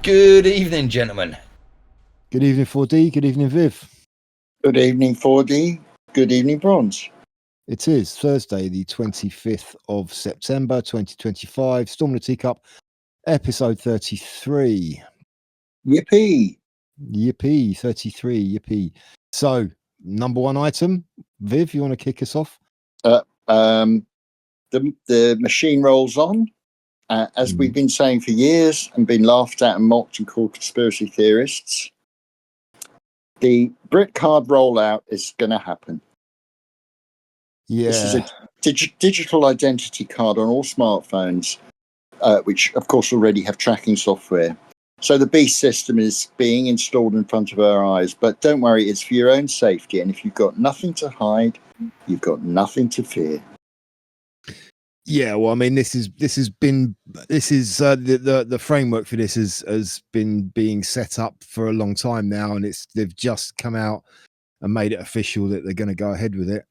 Good evening, gentlemen. Good evening, 4D. Good evening, Viv. Good evening, 4D. Good evening, Bronze. It is Thursday, the 25th of September, 2025. Storm the Teacup, episode 33. Yippee. Yippee, 33, yippee. So, number one item, Viv, you want to kick us off? The machine rolls on, as we've been saying for years and been laughed at and mocked and called conspiracy theorists. The Brit card rollout is going to happen. Yeah. This is a digital identity card on all smartphones, which of course already have tracking software. So the beast system is being installed in front of our eyes. But don't worry, it's for your own safety. And if you've got nothing to hide, you've got nothing to fear. Yeah, well, I mean, the framework for this has been being set up for a long time now, and they've just come out and made it official that they're going to go ahead with it.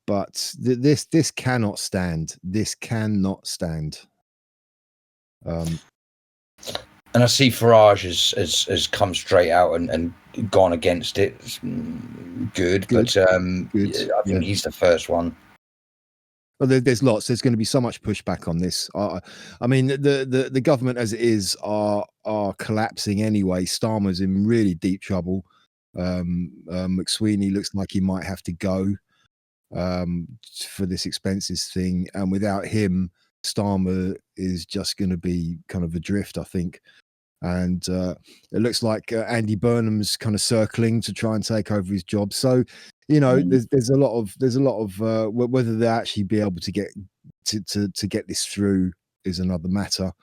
But this cannot stand. This cannot stand. And I see Farage has come straight out and gone against it. It's good. But I think he's the first one. Well, there's lots. There's going to be so much pushback on this. I mean, the government as it is are collapsing anyway. Starmer's in really deep trouble. McSweeney looks like he might have to go for this expenses thing, and without him, Starmer is just going to be kind of adrift, I think. And it looks like Andy Burnham's kind of circling to try and take over his job. So, you know, there's a lot of whether they actually be able to get to get this through is another matter.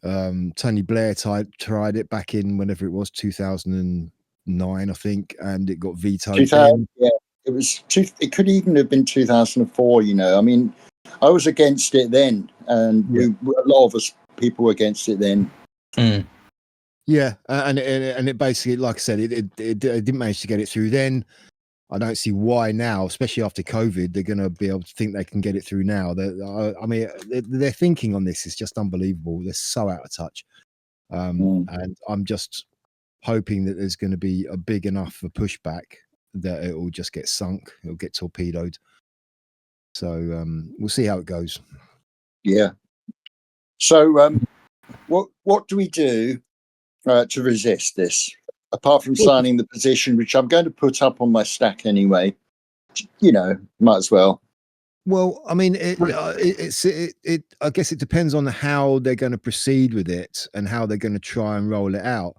Tony Blair tried it back in whenever it was 2009, I think, and it got vetoed. Yeah, it was. It could even have been 2004. You know, I mean, I was against it then, and a lot of us people were against it then. Yeah, and it basically, like I said, it didn't manage to get it through then. I don't see why now, especially after COVID, they're going to be able to think they can get it through now. Their thinking on this is just unbelievable. They're so out of touch. And I'm just hoping that there's going to be a big enough a pushback that it will just get sunk. It'll get torpedoed. So we'll see how it goes. Yeah. So what do we do to resist this? Apart from signing the petition, which I'm going to put up on my stack anyway, you know, might as well. Well, I mean, I guess it depends on how they're going to proceed with it and how they're going to try and roll it out.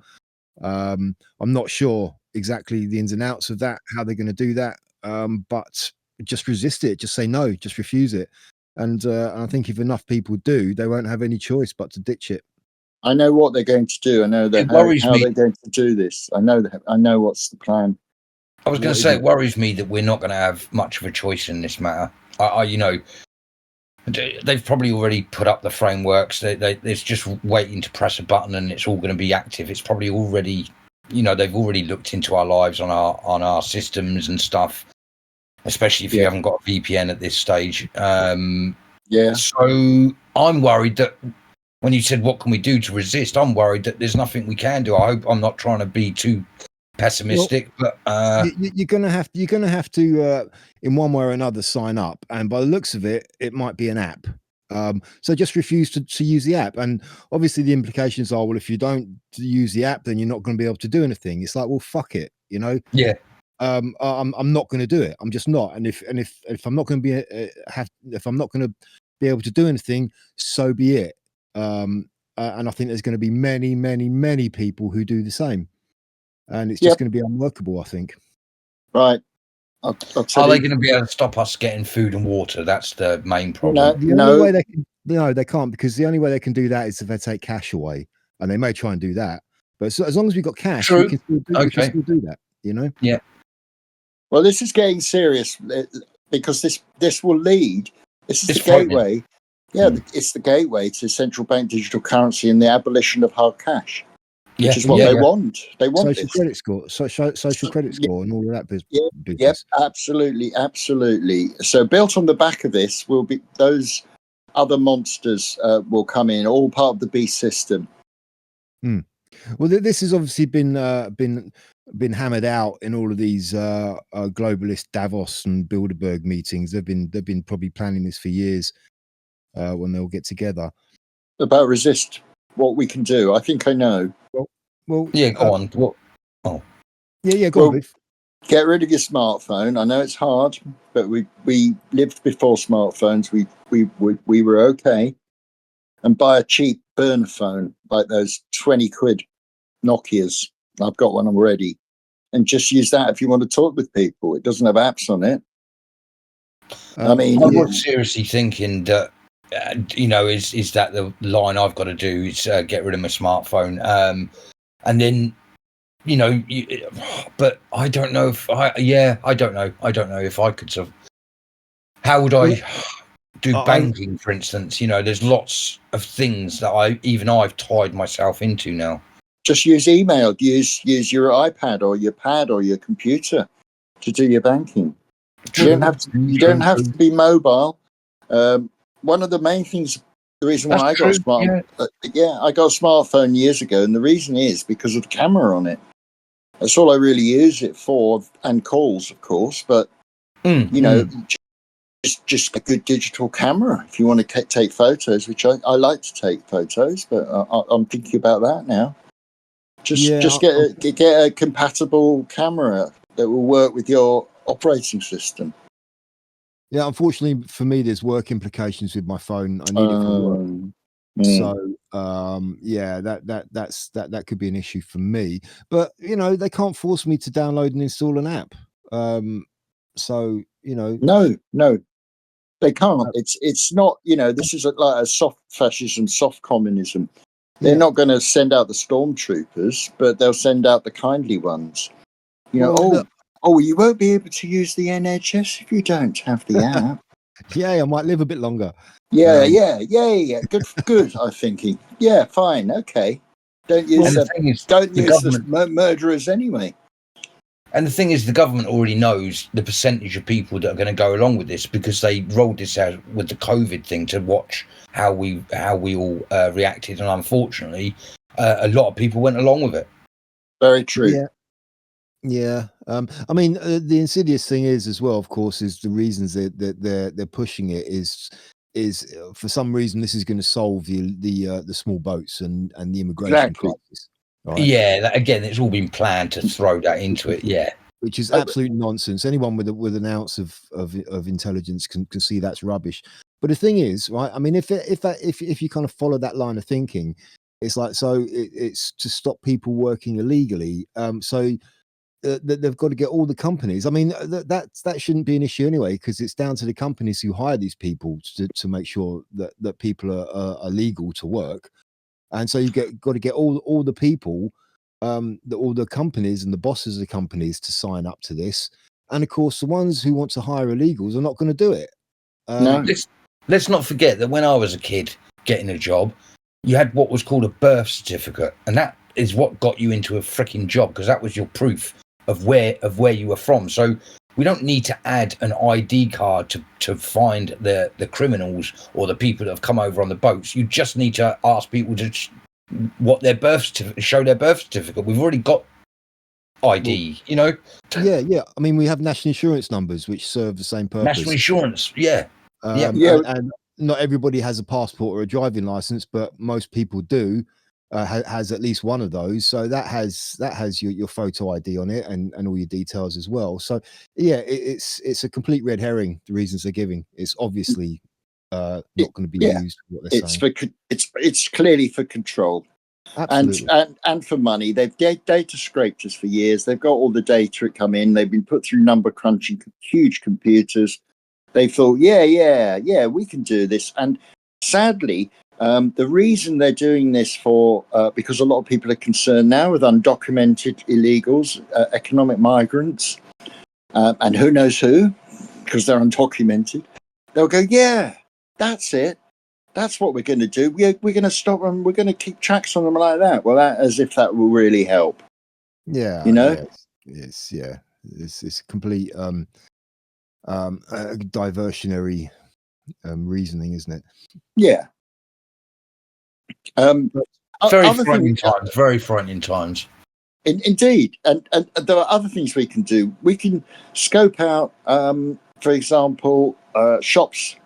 I'm not sure exactly the ins and outs of that, how they're going to do that. But just resist it. Just say no. Just refuse it. And I think if enough people do, they won't have any choice but to ditch it. I know what they're going to do. I know that how they're going to do this. I know what's the plan. I was going to say, it worries me that we're not going to have much of a choice in this matter. You know, they've probably already put up the frameworks. It's just waiting to press a button and it's all going to be active. It's probably already, you know, they've already looked into our lives on our systems and stuff, especially if you haven't got a VPN at this stage. So I'm worried that when you said, what can we do to resist? I'm worried that there's nothing we can do. I hope I'm not trying to be too pessimistic, but you're gonna have to in one way or another sign up, and by the looks of it, it might be an app. So just refuse to use the app, and obviously the implications are, well, if you don't use the app, then you're not going to be able to do anything. It's like, well, fuck it, you know. I'm not going to do it. I'm just not. And if I'm not going to be if I'm not going to be able to do anything, so be it. And I think there's going to be many people who do the same, and it's just going to be unworkable, I think. Right. Are they going to be able to stop us getting food and water? That's the main problem. The only way they can, they can't, because the only way they can do that is if they take cash away, and they may try and do that. But as long as we've got cash, we can still do that. You know. Yeah. Well, this is getting serious because this will lead. This is the gateway. Yeah, it's the gateway to central bank digital currency and the abolition of hard cash, which is what they want. They want social credit score, social credit score, and all of that business. Yep, absolutely. So built on the back of this will be those other monsters will come in, all part of the beast system. Well, this has obviously been hammered out in all of these globalist Davos and Bilderberg meetings. They've been probably planning this for years when they'll get together. About resist what we can do. I think I know. Well, Yeah, go on. What? Oh, yeah, go on, Biff. Get rid of your smartphone. I know it's hard, but we lived before smartphones. We were okay. And buy a cheap burner phone like those 20 quid Nokias. I've got one already. And just use that if you want to talk with people. It doesn't have apps on it. I mean, I was seriously thinking that, is that the line I've got to do is get rid of my smartphone, and then, but I don't know if I don't know if I could. How would I do banking, for instance? There's lots of things that I've tied myself into now. Just use email. Use your iPad or your pad or your computer to do your banking. You don't have to be mobile. One of the main things, the reason why I got a smartphone years ago, and the reason is because of the camera on it. That's all I really use it for, and calls, of course. But just a good digital camera if you want to take photos, which I like to take photos, but I'm thinking about that now. Just get a compatible camera that will work with your operating system. Yeah, unfortunately for me, there's work implications with my phone. I need it for work. So that could be an issue for me. But they can't force me to download and install an app. No, they can't. It's not. This is like a soft fascism, soft communism. They're not going to send out the stormtroopers, but they'll send out the kindly ones. You won't be able to use the NHS if you don't have the app. Yeah, I might live a bit longer. Yeah. Good. I'm thinking. Yeah, fine, okay. Don't use the murderers anyway. And the thing is, the government already knows the percentage of people that are going to go along with this because they rolled this out with the COVID thing to watch how we all reacted, and unfortunately, a lot of people went along with it. Very true. Yeah. I mean, the insidious thing is, as well, of course, is the reasons that they're pushing it is for some reason this is going to solve the small boats and the immigration crisis. Right? Yeah, again, it's all been planned to throw that into it. Yeah, which is absolute nonsense. Anyone with an ounce of intelligence can see that's rubbish. But the thing is, right? I mean, if you kind of follow that line of thinking, it's like it's to stop people working illegally. They've got to get all the companies. I mean, that shouldn't be an issue anyway, because it's down to the companies who hire these people to make sure that people are legal to work. And so you got to get all the people, all the companies and the bosses of the companies to sign up to this. And of course, the ones who want to hire illegals are not going to do it. No. Let's not forget that when I was a kid getting a job, you had what was called a birth certificate, and that is what got you into a freaking job, because that was your proof of where you were from. So we don't need to add an ID card to find the criminals or the people that have come over on the boats. You just need to ask people to show their birth certificate. We've already got ID, Yeah. I mean, we have national insurance numbers which serve the same purpose. National insurance, yeah. And not everybody has a passport or a driving license, but most people do. Has at least one of those, so that has your photo ID on it and all your details as well. So yeah, it's a complete red herring. The reasons they're giving, it's obviously not going to be used. What they're saying. It's clearly for control. Absolutely. And for money. They've data scraped us for years. They've got all the data that come in. They've been put through number crunching, huge computers. They thought, we can do this. And sadly, the reason they're doing this because a lot of people are concerned now with undocumented illegals, economic migrants, and who knows who, because they're undocumented. They'll go, yeah, that's it. That's what we're going to do. We're going to stop them. We're going to keep tracks on them like that. Well, as if that will really help. Yeah, it's a complete diversionary reasoning, isn't it? Yeah. Very frightening times. Very frightening times. Indeed, and there are other things we can do. We can scope out, for example, shops,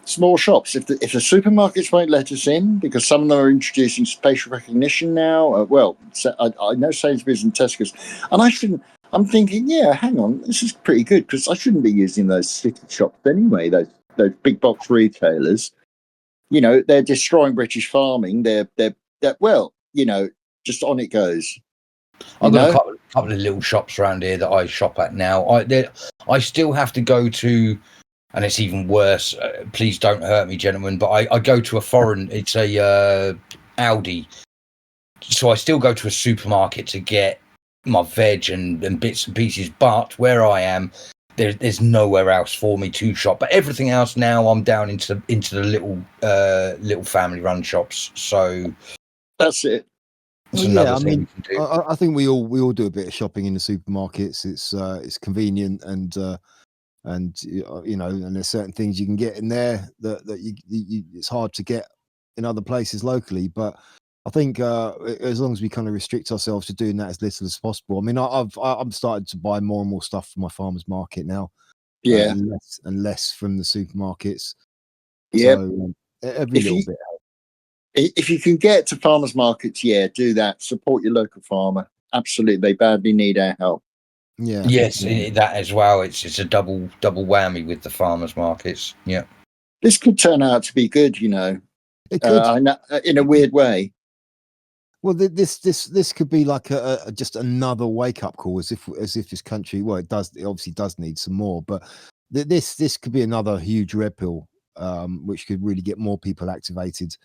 small shops. If the supermarkets won't let us in because some of them are introducing facial recognition now. I know Sainsbury's and Tesco's, and I'm thinking, yeah, hang on, this is pretty good because I shouldn't be using those city shops anyway. Those big box retailers, they're destroying British farming. They're just on it goes. I've got a couple of little shops around here that I shop at now. I still have to go to, and it's even worse. Please don't hurt me, gentlemen. But I go to a foreign. It's a Aldi, so I still go to a supermarket to get my veg and bits and pieces. But where I am, there's nowhere else for me to shop. But everything else now, I'm down into the little family run shops. So that's it. Well, I think we all do a bit of shopping in the supermarkets. It's convenient and there's certain things you can get in there that it's hard to get in other places locally. But I think as long as we kind of restrict ourselves to doing that as little as possible. I mean, I'm starting to buy more and more stuff from my farmer's market now. Yeah, and less from the supermarkets. Yeah, so every little bit. If you can get to farmers markets, do that. Support your local farmer. Absolutely, they badly need our help. Yeah. Yes, that as well. It's a double whammy with the farmers markets. Yeah. This could turn out to be good, It could, in a weird way. Well, this could be like a just another wake up call, as if this country, well, it obviously does need some more, but this could be another huge red pill, which could really get more people activated.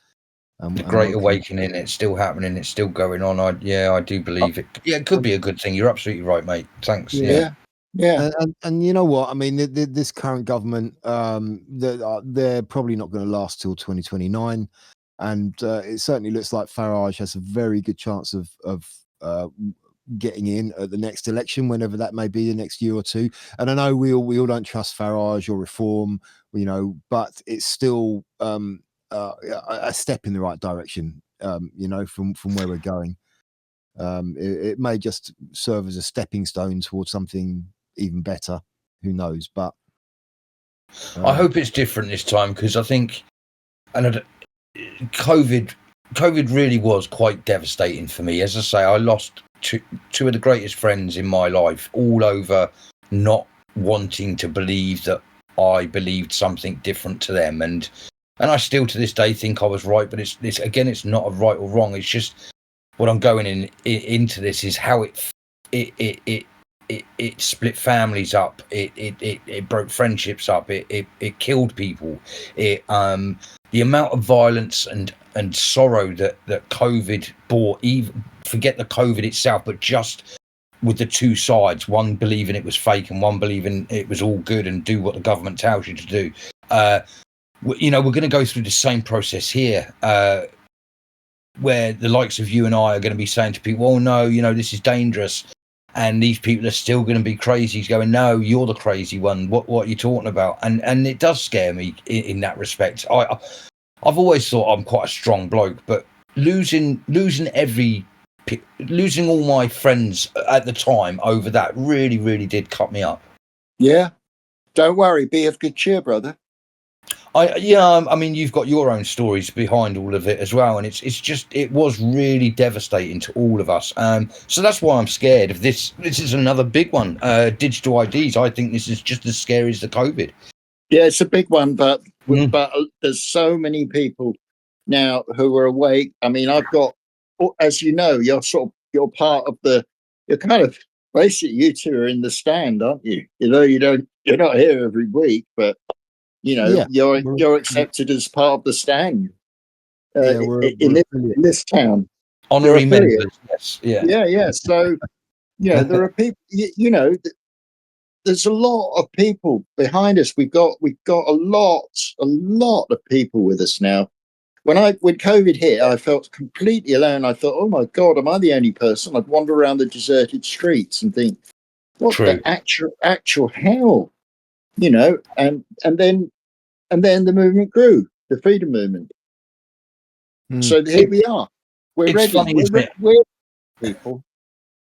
The Great Awakening, it's still happening, it's still going on. I do believe it. Yeah, it could be a good thing. You're absolutely right, mate. Thanks. Yeah. And you know what? I mean, this current government, they're probably not going to last till 2029, and it certainly looks like Farage has a very good chance of getting in at the next election, whenever that may be, the next year or two. And I know we all don't trust Farage or Reform, but it's still a step in the right direction, from where we're going. It may just serve as a stepping stone towards something even better. Who knows? But I hope it's different this time, because I think, COVID really was quite devastating for me. As I say, I lost two of the greatest friends in my life, all over not wanting to believe that I believed something different to them, and I still to this day think I was right. But it's not a right or wrong. It's just what I'm going into this is how it split families up. It broke friendships up. It killed people. The amount of violence and sorrow that COVID brought. Even forget the COVID itself, but just with the two sides, one believing it was fake and one believing it was all good and do what the government tells you to do. We're going to go through the same process here, where the likes of you and I are going to be saying to people, "Oh no, this is dangerous," and these people are still going to be crazy, going, "No, you're the crazy one. What are you talking about?" And it does scare me in that respect. I've always thought I'm quite a strong bloke, but losing all my friends at the time over that really, really did cut me up. Yeah, don't worry, be of good cheer, brother. I mean, you've got your own stories behind all of it as well, and it was really devastating to all of us. So that's why I'm scared of this. This is another big one. Digital IDs. I think this is just as scary as the COVID. Yeah, it's a big one, but there's so many people now who are awake. I mean, I've got, as you know, you're part of you're kind of basically, you two are in the stand, aren't you? You're not here every week, but you're accepted as part of the stand in this town. Honorary members, yes, yeah. Yeah. So, there are people. There's a lot of people behind us. We've got a lot of people with us now. When COVID hit, I felt completely alone. I thought, oh my God, am I the only person? I'd wander around the deserted streets and think, what the actual hell, and then And then the movement grew, the freedom movement. So here we are. We're ready. Funny, we're people.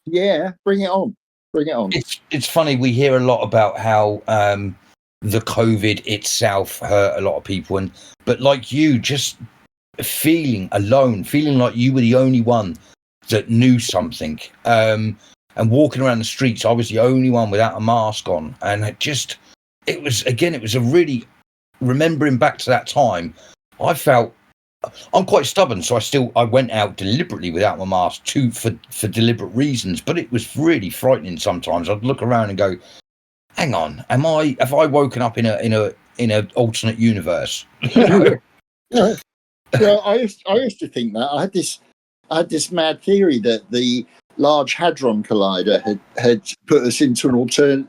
Yeah, bring it on. Bring it on. It's funny. We hear a lot about how the COVID itself hurt a lot of people, but like you, just feeling alone, feeling like you were the only one that knew something, and walking around the streets, I was the only one without a mask on, and it was a really, remembering back to that time, I felt, I'm quite stubborn, so I went out deliberately without my mask for deliberate reasons, but it was really frightening sometimes. I'd look around and go, hang on, have I woken up in a alternate universe? Well, I used to think that. I had this mad theory that the Large Hadron Collider had put us into an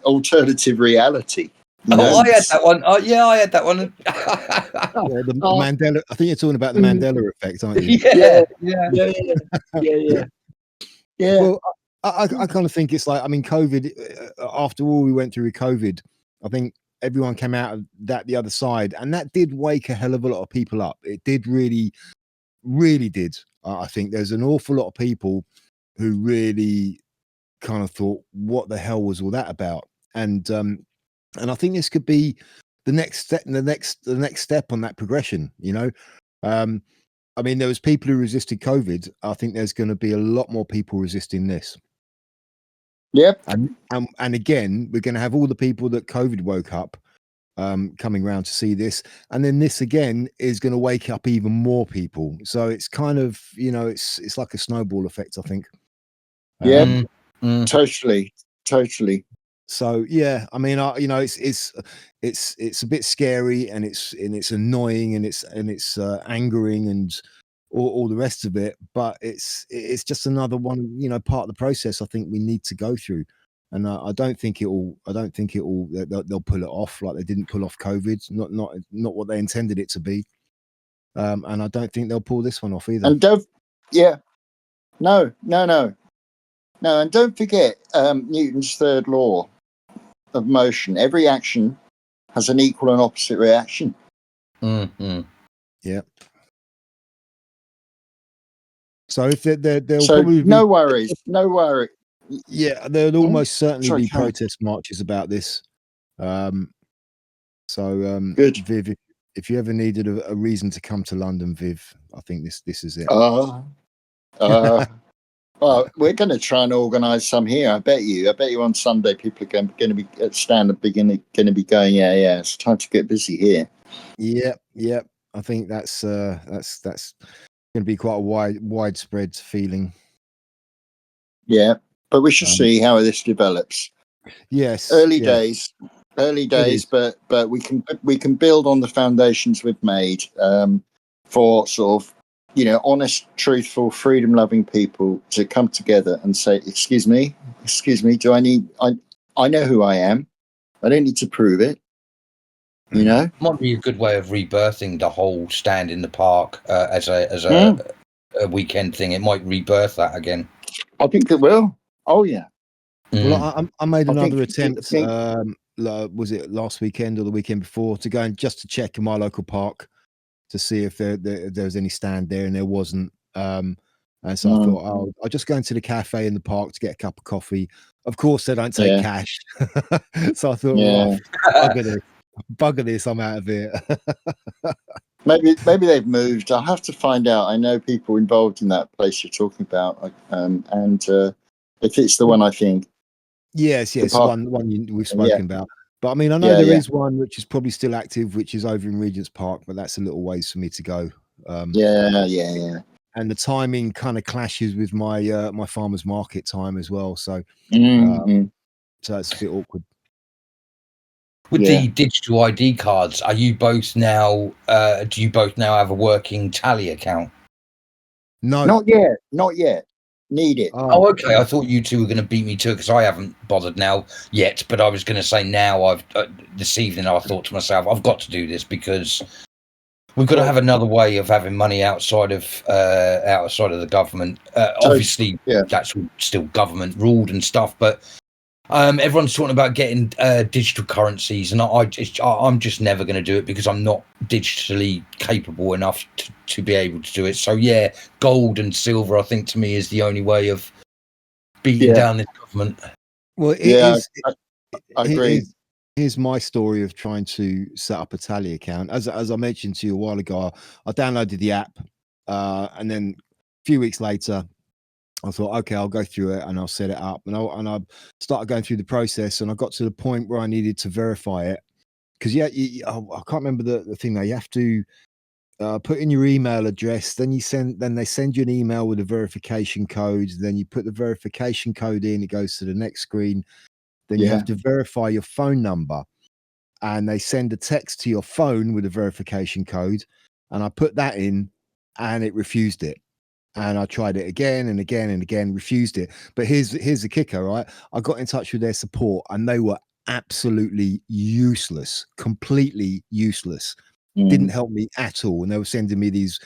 alternative reality. I had that one. I had that one. The Mandela. I think you're talking about the Mandela effect, aren't you? Yeah. Well, I kind of think it's like, I mean, COVID. After all we went through with COVID, I think everyone came out of that the other side, and that did wake a hell of a lot of people up. It did really did. I think there's an awful lot of people who really kind of thought, what the hell was all that about? And I think this could be the next step, the next step on that progression. I mean, there was people who resisted COVID. I think there's going to be a lot more people resisting this. Yep. And again, we're going to have all the people that COVID woke up coming around to see this, and then this again is going to wake up even more people. So it's kind of, it's like a snowball effect, I think. Yeah, totally. So yeah, I mean, it's a bit scary, and it's annoying, and it's angering, and all the rest of it. But it's just another one, part of the process I think we need to go through. And I don't think they'll pull it off like they didn't pull off COVID. Not what they intended it to be. And I don't think they'll pull this one off either. And no. And don't forget Newton's third law of motion. Every action has an equal and opposite reaction. Mm-hmm. Yeah. So if there'll probably no worries. Yeah, there'll almost certainly be protest marches about this. Good. Viv, if you ever needed a reason to come to London, Viv, I think this is it. Well, we're going to try and organise some here. I bet you on Sunday people are going to be at stand-up, going to be going. Yeah. It's time to get busy here. Yeah. I think that's going to be quite a widespread feeling. Yeah, but we shall see how this develops. Yes, early days, but we can build on the foundations we've made for sort of, honest, truthful, freedom-loving people to come together and say, excuse me, do I know who I am. I don't need to prove it. Might be a good way of rebirthing the whole stand in the park as a weekend thing. It might rebirth that again. I think it will. Oh yeah. Well, I made another attempt. Was it last weekend or the weekend before, to go and just to check in my local park to see if there was any stand there, and there wasn't. And so I thought, I'll just go into the cafe in the park to get a cup of coffee. Of course, they don't take cash. So I thought, bugger this, I'm out of here. Maybe they've moved. I'll have to find out. I know people involved in that place you're talking about, and if it's the one I think. Yes, the one we've spoken about. But I mean, I know there is one which is probably still active, which is over in Regent's Park, but that's a little ways for me to go. Yeah. And the timing kind of clashes with my my farmers market time as well, so so it's a bit awkward. With the digital ID cards, are you both now? Do you both now have a working Tally account? No, not yet. Need it. Oh, okay. I thought you two were going to beat me to it because I haven't bothered now yet. But I was going to say now. I've this evening I thought to myself, I've got to do this because we've got to have another way of having money outside of the government. Obviously, that's still government ruled and stuff. But Everyone's talking about getting digital currencies, and I'm just never going to do it because I'm not digitally capable enough to be able to do it. So yeah, gold and silver, I think, to me is the only way of beating down this government. Well, I agree. Here's my story of trying to set up a Tally account. As I mentioned to you a while ago, I downloaded the app, and then a few weeks later, I thought, okay, I'll go through it and I'll set it up. And I started going through the process, and I got to the point where I needed to verify it. Because I can't remember the thing now. You have to put in your email address, then they send you an email with a verification code. Then you put the verification code in, it goes to the next screen. Then you have to verify your phone number, and they send a text to your phone with a verification code. And I put that in, and it refused it. And I tried it again and again and again, refused it. But here's the kicker, right? I got in touch with their support, and they were absolutely useless, completely useless. Didn't help me at all. And they were sending me these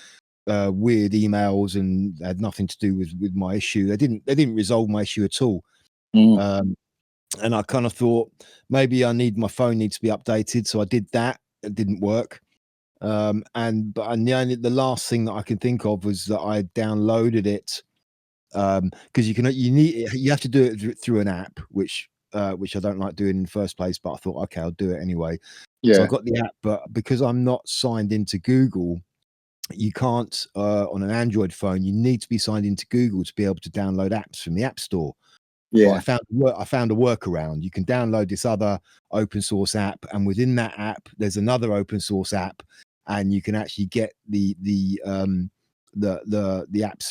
weird emails, and had nothing to do with my issue. They didn't resolve my issue at all. And I kind of thought maybe my phone needs to be updated. So I did that. It didn't work. The last thing that I can think of was that I downloaded it, because you have to do it through an app, which I don't like doing in the first place, but I thought, okay, I'll do it anyway. So I got the app, but because I'm not signed into Google, you can't on an Android phone. You need to be signed into Google to be able to download apps from the App Store. But I found a workaround. You can download this other open source app, and within that app, there's another open source app, and you can actually get the apps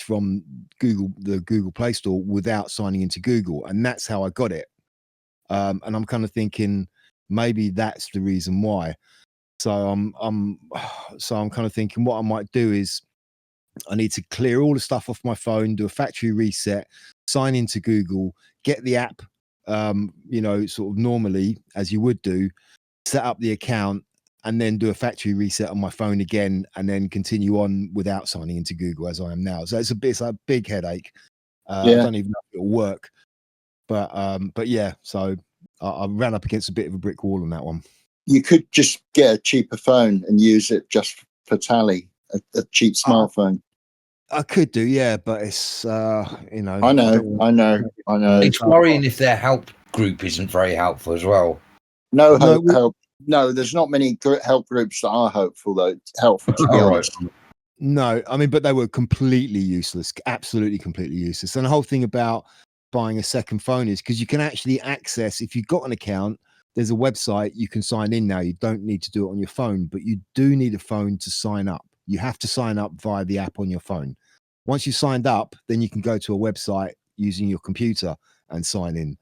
from the Google Play Store without signing into Google, and that's how I got it. And I'm kind of thinking maybe that's the reason why. So I'm kind of thinking what I might do is I need to clear all the stuff off my phone, do a factory reset, sign into Google, get the app, sort of normally as you would do, set up the account, and then do a factory reset on my phone again, and then continue on without signing into Google as I am now. So it's a big headache. I don't even know if it'll work, but yeah. So I ran up against a bit of a brick wall on that one. You could just get a cheaper phone and use it just for Tally, a cheap smartphone. I could do, yeah, but it's I know. It's worrying if their help group isn't very helpful as well. No help. No, there's not many help groups that are helpful, to be honest. No, I mean, but they were completely useless, absolutely completely useless. And the whole thing about buying a second phone is because you can actually access, if you've got an account, there's a website you can sign in now. You don't need to do it on your phone, but you do need a phone to sign up. You have to sign up via the app on your phone. Once you've signed up, then you can go to a website using your computer and sign in.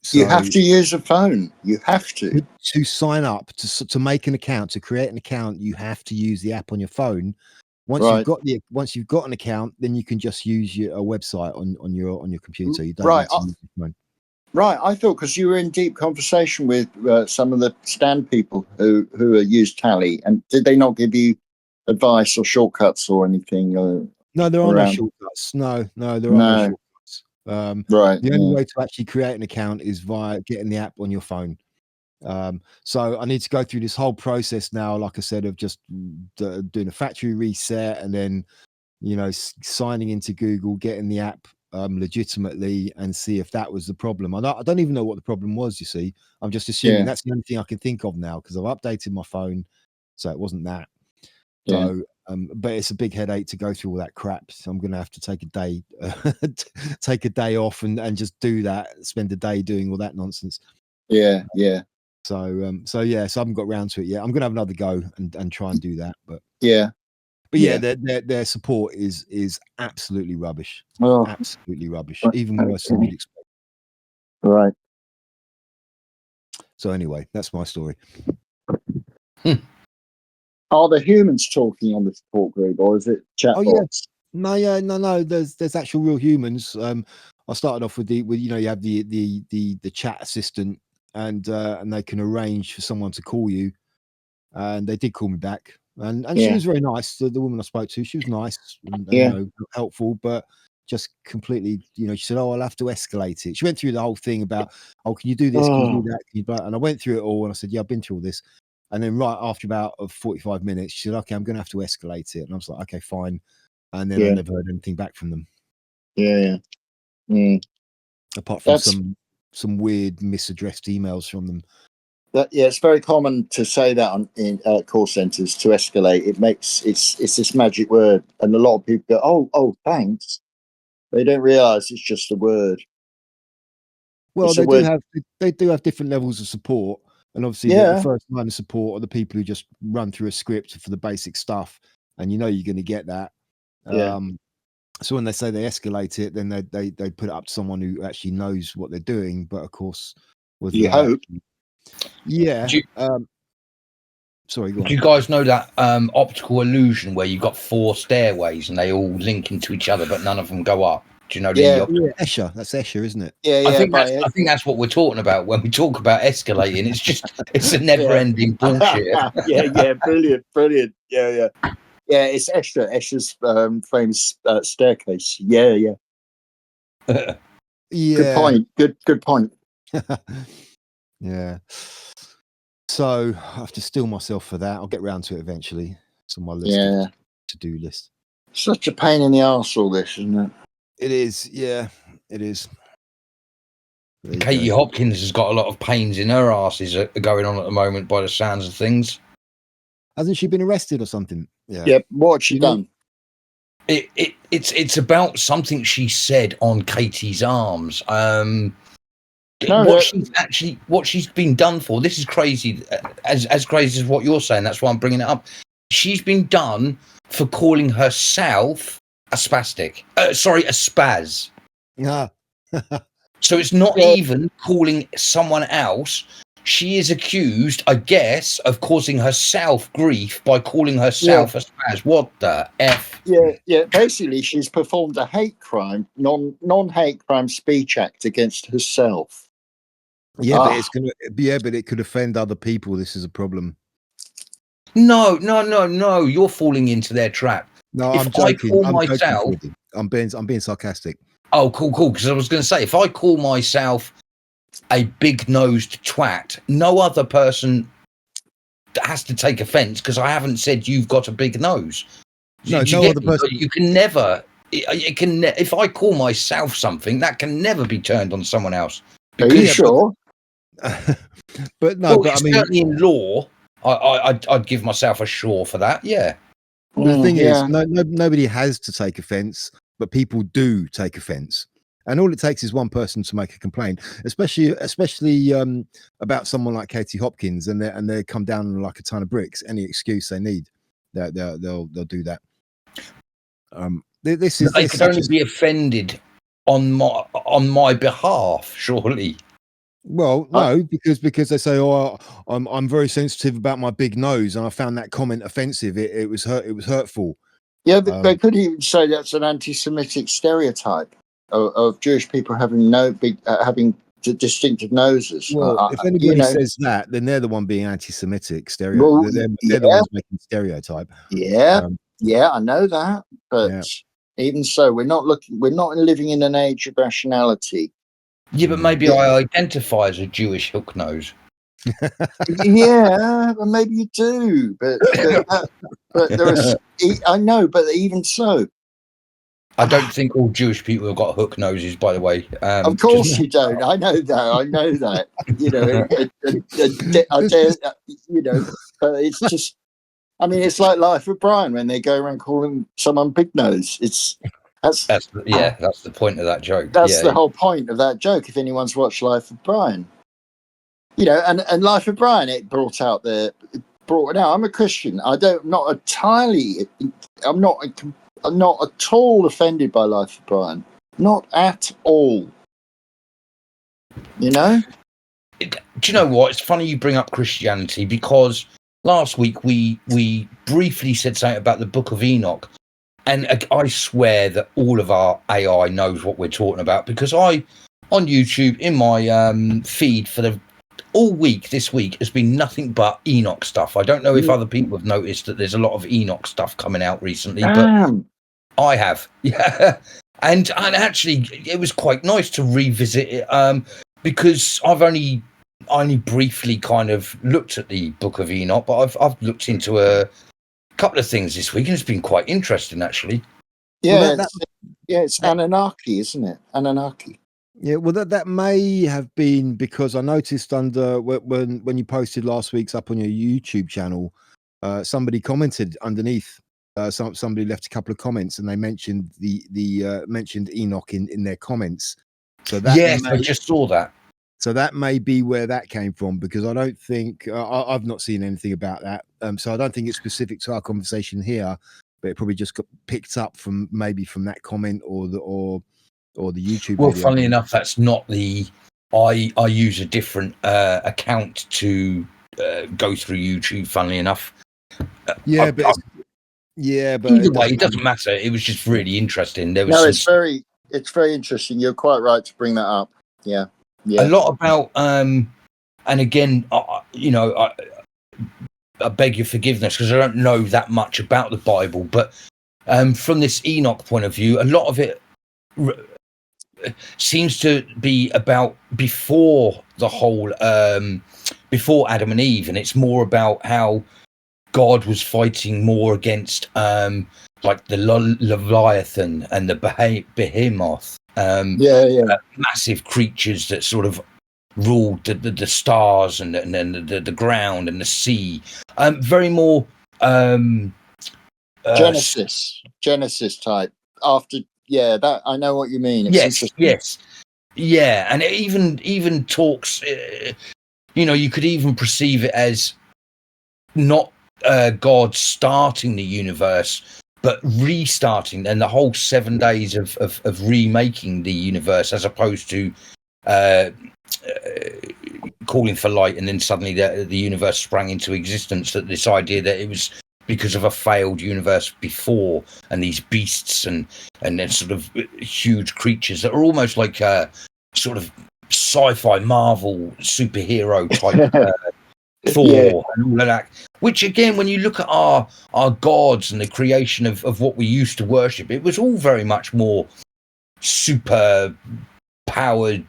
So you have to use a phone. You have to sign up to make an account, to create an account. You have to use the app on your phone. Once you've got an account, then you can just use a website on your computer. You don't need to use your phone. Right, I thought because you were in deep conversation with some of the stand people who use Tally, and did they not give you advice or shortcuts or anything? No, there are no shortcuts. No, there are no shortcuts. The only way to actually create an account is via getting the app on your phone. So I need to go through this whole process now, like I said, of just doing a factory reset, and then signing into Google, getting the app legitimately, and see if that was the problem. I don't even know what the problem was. You see, I'm just assuming that's the only thing I can think of now because I've updated my phone, so it wasn't that. So, but it's a big headache to go through all that crap. So I'm going to have to take a day off and just do that. Spend a day doing all that nonsense. Yeah. So I haven't got around to it yet. I'm going to have another go and try and do that. But their support is absolutely rubbish. Well, absolutely rubbish. Even worse than you'd expect. Right. So anyway, that's my story. Are there humans talking on the support group, or is it chatbots? Oh yeah, no. There's actual real humans. I started off with you have the chat assistant, and they can arrange for someone to call you, and they did call me back, and she was very nice. The woman I spoke to, she was nice and helpful, but just completely, she said, "Oh, I'll have to escalate it." She went through the whole thing about, "Oh, can you do this? Can you do that? Can you?" And I went through it all, and I said, "Yeah, I've been through all this." And then right after about 45 minutes, she said, "Okay, I'm going to have to escalate it." And I was like, "Okay, fine." And then I never heard anything back from them. Yeah. Apart from some weird misaddressed emails from them. It's very common to say that in call centers, to escalate. It's this magic word, and a lot of people go, "Oh, thanks." They don't realize it's just a word. Well, they do have different levels of support, and obviously the first line of support are the people who just run through a script for the basic stuff, and you're going to get that. So when they say they escalate it, then they put it up to someone who actually knows what they're doing. But of course, you hope. Sorry, go on. Do you guys know that optical illusion where you've got 4 stairways and they all link into each other, but none of them go up? Do you know Escher? That's Escher, isn't it? I think that's what we're talking about when we talk about escalating. It's a never-ending bullshit. Brilliant. Yeah. It's Escher's famous staircase. Yeah. Good point. Good point. Yeah. So I have to steel myself for that. I'll get round to it eventually. It's on my list. To-do list. Such a pain in the arse, all this, isn't it? It is. Yeah, it is. Katie Hopkins has got a lot of pains in her asses going on at the moment by the sounds of things. Hasn't she been arrested or something? Yeah. What's she done? It's about something she said on Katie's arms. What she's been done for. This is crazy, as crazy as what you're saying. That's why I'm bringing it up. She's been done for calling herself a spastic. A spaz. Yeah. So it's not even calling someone else. She is accused, I guess, of causing herself grief by calling herself a spaz. What the F? Yeah. Basically, she's performed a hate crime, non-hate crime speech act against herself. But it's gonna. But it could offend other people. This is a problem. No. You're falling into their trap. No, I'm joking. I'm being sarcastic. Oh, cool. Because I was going to say, if I call myself a big-nosed twat, no other person has to take offence because I haven't said you've got a big nose. No other person. You can never. It can. If I call myself something, that can never be turned on someone else. Are you sure? But no. Well, but certainly in law, I'd give myself a sure for that. Yeah. The thing is, nobody has to take offence, but people do take offence, and all it takes is one person to make a complaint, especially about someone like Katie Hopkins, and they come down like a ton of bricks. Any excuse they need, they'll do that. They could only be offended on my behalf, surely. Well, no, because they say, "Oh, I'm very sensitive about my big nose, and I found that comment offensive. It was hurtful." Yeah, but they could even say that's an anti-Semitic stereotype of Jewish people having having distinctive noses. Well, if anybody says that, then they're the one being anti-Semitic stereotype. They're the ones making stereotype. Yeah, I know that, but even so, we're not living in an age of rationality. Yeah, but maybe I identify as a Jewish hook nose. Yeah, well, maybe you do, but there are. I know, but even so, I don't think all Jewish people have got hook noses. By the way, of course you don't. I know that. But it's just. I mean, it's like Life of Brian when they go around calling someone big nose. That's the point of that joke. That's the whole point of that joke. If anyone's watched Life of Brian, and Life of Brian, it brought it out. I'm a Christian. I'm not at all offended by Life of Brian. Not at all. Do you know what? It's funny you bring up Christianity because last week we briefly said something about the Book of Enoch. And I swear that all of our AI knows what we're talking about because on YouTube, in my feed for all week this week has been nothing but Enoch stuff. I don't know if other people have noticed that there's a lot of Enoch stuff coming out recently, but I have. Yeah. and actually, it was quite nice to revisit it because I only briefly kind of looked at the Book of Enoch, but I've looked into a couple of things this week, and it's been quite interesting, actually. Yeah, it's Anunnaki, isn't it? Anunnaki. Yeah, well, that may have been because I noticed under when you posted last week's up on your YouTube channel, somebody commented underneath. Somebody left a couple of comments, and they mentioned mentioned Enoch in their comments. So that yes, I just saw that. So that may be where that came from, because I don't think I've not seen anything about that. So I don't think it's specific to our conversation here, but it probably just got picked up from that comment or the YouTube well, video. funnily enough, that's not the. I use a different account to go through YouTube. Funnily enough, but either way, it doesn't matter. It was just really interesting. There was it's very interesting. You're quite right to bring that up. Yeah. A lot about and again, I beg your forgiveness because I don't know that much about the Bible, but from this Enoch point of view, a lot of it seems to be about before the whole before Adam and Eve, and it's more about how God was fighting more against like the Leviathan and the Behemoth, massive creatures that sort of ruled the stars and the ground and the sea. Very more Genesis type. After that I know what you mean. It's yes, yeah, and it even talks. You could even perceive it as not God starting the universe, but restarting, and the whole 7 days of remaking the universe, as opposed to calling for light and then suddenly the universe sprang into existence. That this idea that it was because of a failed universe before, and these beasts and then sort of huge creatures that are almost like sort of sci-fi Marvel superhero type Thor and all of that, which again, when you look at our gods and the creation of what we used to worship, it was all very much more super powered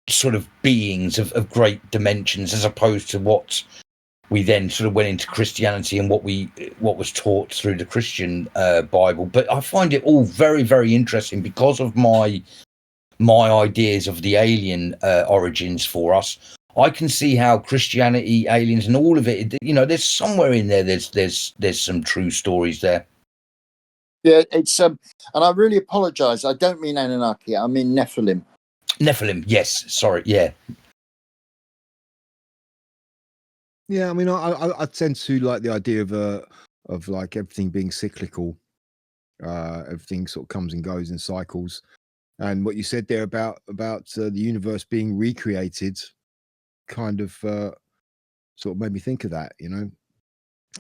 sort of beings of great dimensions, as opposed to what we then sort of went into Christianity and what was taught through the Christian Bible. But I find it all very, very interesting because of my ideas of the alien origins for us. I can see how Christianity, aliens, and all of it, there's somewhere in there. There's some true stories there. Yeah, it's and I really apologise. I don't mean Anunnaki. I mean Nephilim. Nephilim, yes. Sorry, yeah. Yeah, I mean, I tend to like the idea of like everything being cyclical. Everything sort of comes and goes in cycles, and what you said there about the universe being recreated, kind of sort of made me think of that.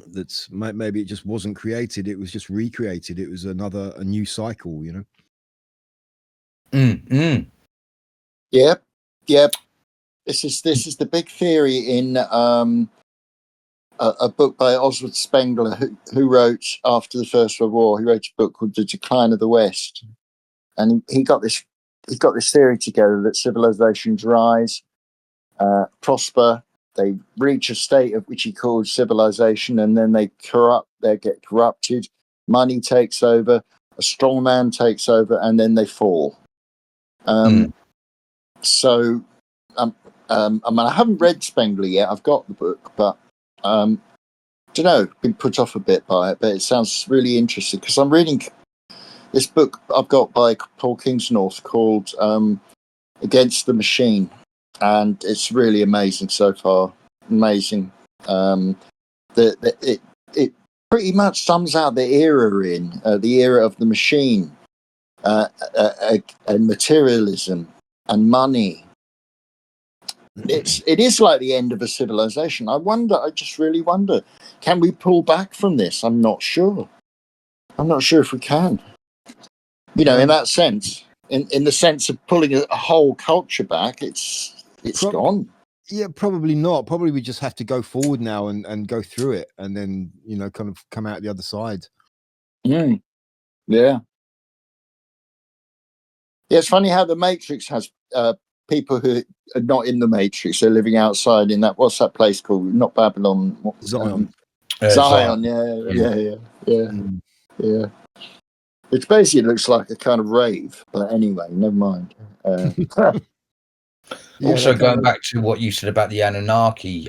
That's maybe it just wasn't created; it was just recreated. It was a new cycle. Yeah. This is the big theory in a book by Oswald Spengler, who wrote after the First World War. He wrote a book called The Decline of the West, and he got this theory together that civilizations rise, prosper, they reach a state of which he called civilization, and then they get corrupted. Money takes over, a strong man takes over, and then they fall. So, I mean, I haven't read Spengler yet. I've got the book, but don't know, been put off a bit by it. But it sounds really interesting because I'm reading this book I've got by Paul Kingsnorth called Against the Machine, and it's really amazing so far. Amazing. It pretty much sums out the era we're in, the era of the machine, and materialism and money. It is like the end of a civilization. I just really wonder, can we pull back from this? I'm not sure if we can. In that sense, in the sense of pulling a whole culture back, it's gone. Yeah, probably not. Probably we just have to go forward now and go through it, and then kind of come out the other side. Yeah. Yeah, it's funny how the Matrix has people who are not in the Matrix. They're living outside in that, what's that place called? Not Babylon. Zion. Zion, yeah. Mm. Yeah. Which basically looks like a kind of rave. But anyway, never mind. Also, going back to what you said about the Anunnaki,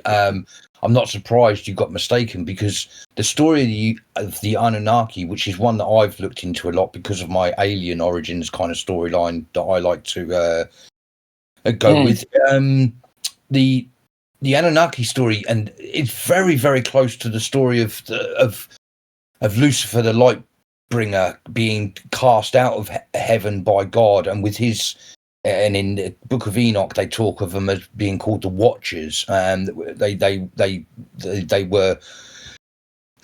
I'm not surprised you got mistaken, because the story of the Anunnaki, which is one that I've looked into a lot because of my alien origins kind of storyline that I like to go with, the Anunnaki story, and it's very, very close to the story of Lucifer, the light bringer, being cast out of heaven by God, and with his. And in the Book of Enoch, they talk of them as being called the Watchers, and they were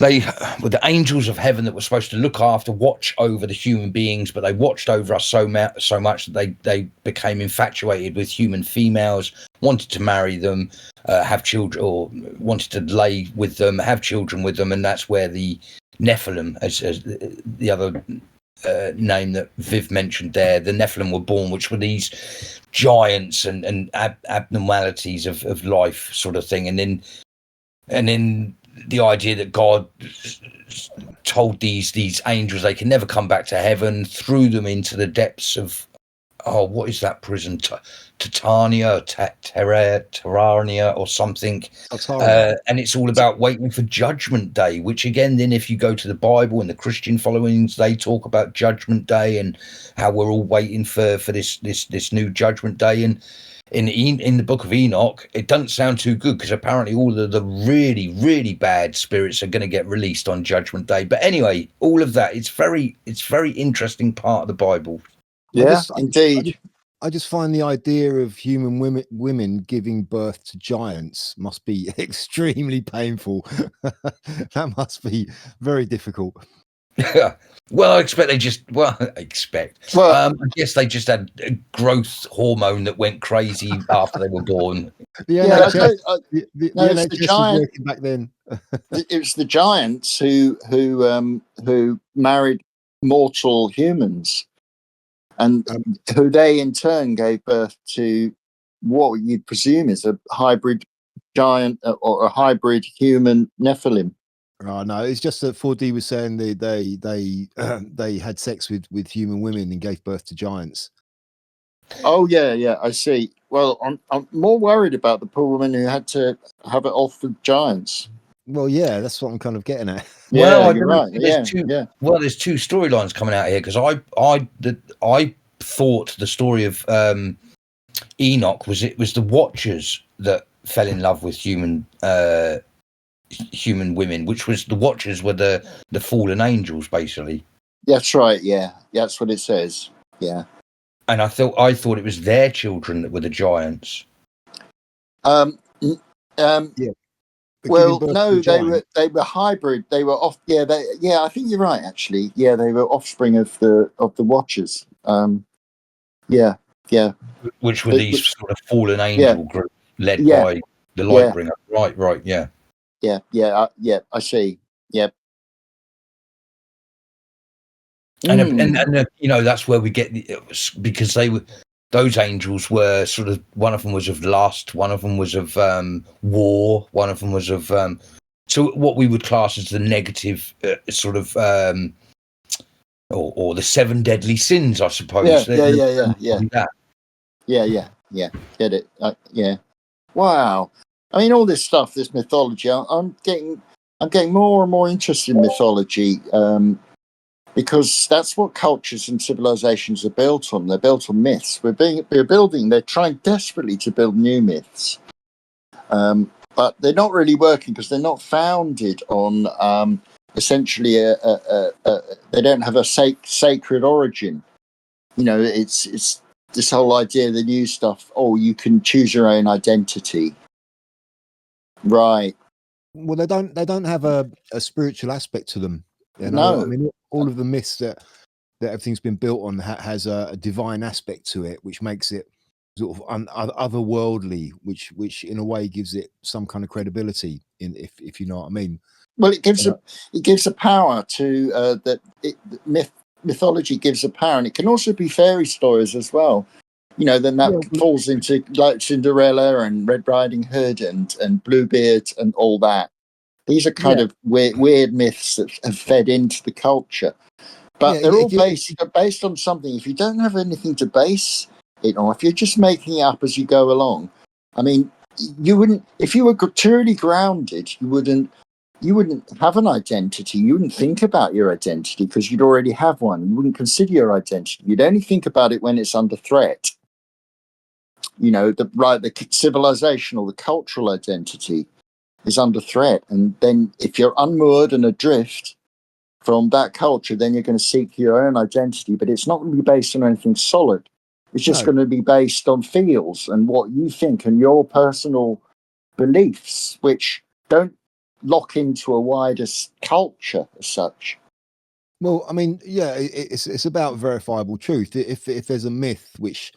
the angels of heaven that were supposed to look after, watch over the human beings, but they watched over us so much that they became infatuated with human females, wanted to marry them, have children, or wanted to lay with them, have children with them, and that's where the Nephilim, as the other name that Viv mentioned there, the Nephilim were born, which were these giants and abnormalities of life, sort of thing. And then the idea that God told these angels they can never come back to heaven, threw them into the depths of, what is that prison? Titania, Terrania, or something. And it's all about waiting for Judgment Day, which again, then if you go to the Bible and the Christian followings, they talk about Judgment Day and how we're all waiting for this new Judgment Day. And in the Book of Enoch, it doesn't sound too good, because apparently all of the really, really bad spirits are going to get released on Judgment Day. But anyway, all of that, it's very interesting part of the Bible. Yeah, indeed. I just find the idea of human women giving birth to giants must be extremely painful. That must be very difficult. Yeah. Well, I guess they just had a growth hormone that went crazy after they were born. The NHS was working back then. It was the giants who married mortal humans, and who they in turn gave birth to what you'd presume is a hybrid giant or a hybrid human Nephilim. Oh no, it's just that 4D was saying they had sex with human women and gave birth to giants. Oh yeah, I see. Well, I'm more worried about the poor woman who had to have it off with giants. Well, yeah, that's what I'm kind of getting at. Well, you're right. Well, there's two storylines coming out here, because I thought the story of Enoch was the Watchers that fell in love with human women, which was the Watchers were the fallen angels, basically. That's right. Yeah, that's what it says. Yeah. And I thought it was their children that were the giants. Yeah. Well, no, they were hybrid. They were off. Yeah, I think you're right. Actually, yeah, they were offspring of the Watchers. Yeah. Which were these sort of fallen angel group led by the Lightbringer. Right. Yeah. I see. Yep. And that's where we get because those angels were sort of, one of them was of lust, one of them was of war, one of them was of so what we would class as the negative sort of or the 7 deadly sins, I suppose. Yeah. Get it? Yeah. Wow. I mean, all this stuff, this mythology. I'm getting more and more interested in mythology. Because that's what cultures and civilizations are built on. They're built on myths. They're trying desperately to build new myths. But they're not really working because they're not founded on essentially they don't have a sacred origin. It's this whole idea, the new stuff. Oh, you can choose your own identity. Right. Well, they don't have a spiritual aspect to them. No, I mean, all of the myths that everything's been built on has a divine aspect to it, which makes it sort of otherworldly, which in a way gives it some kind of credibility. If you know what I mean. Well, it gives a power to myth. mythology gives a power, and it can also be fairy stories as well. Then that falls into like Cinderella and Red Riding Hood and Bluebeard and all that. These are kind of weird myths that have fed into the culture, but they're all based on something. If you don't have anything to base it on, if you're just making it up as you go along, I mean, you wouldn't. If you were truly grounded, you wouldn't have an identity. You wouldn't think about your identity because you'd already have one. You wouldn't consider your identity. You'd only think about it when it's under threat. The civilization or the cultural identity is under threat. And then if you're unmoored and adrift from that culture, then you're going to seek your own identity. But it's not going to be based on anything solid. It's just going to be based on feels and what you think and your personal beliefs, which don't lock into a wider culture as such. Well, I mean, it's about verifiable truth. If there's a myth which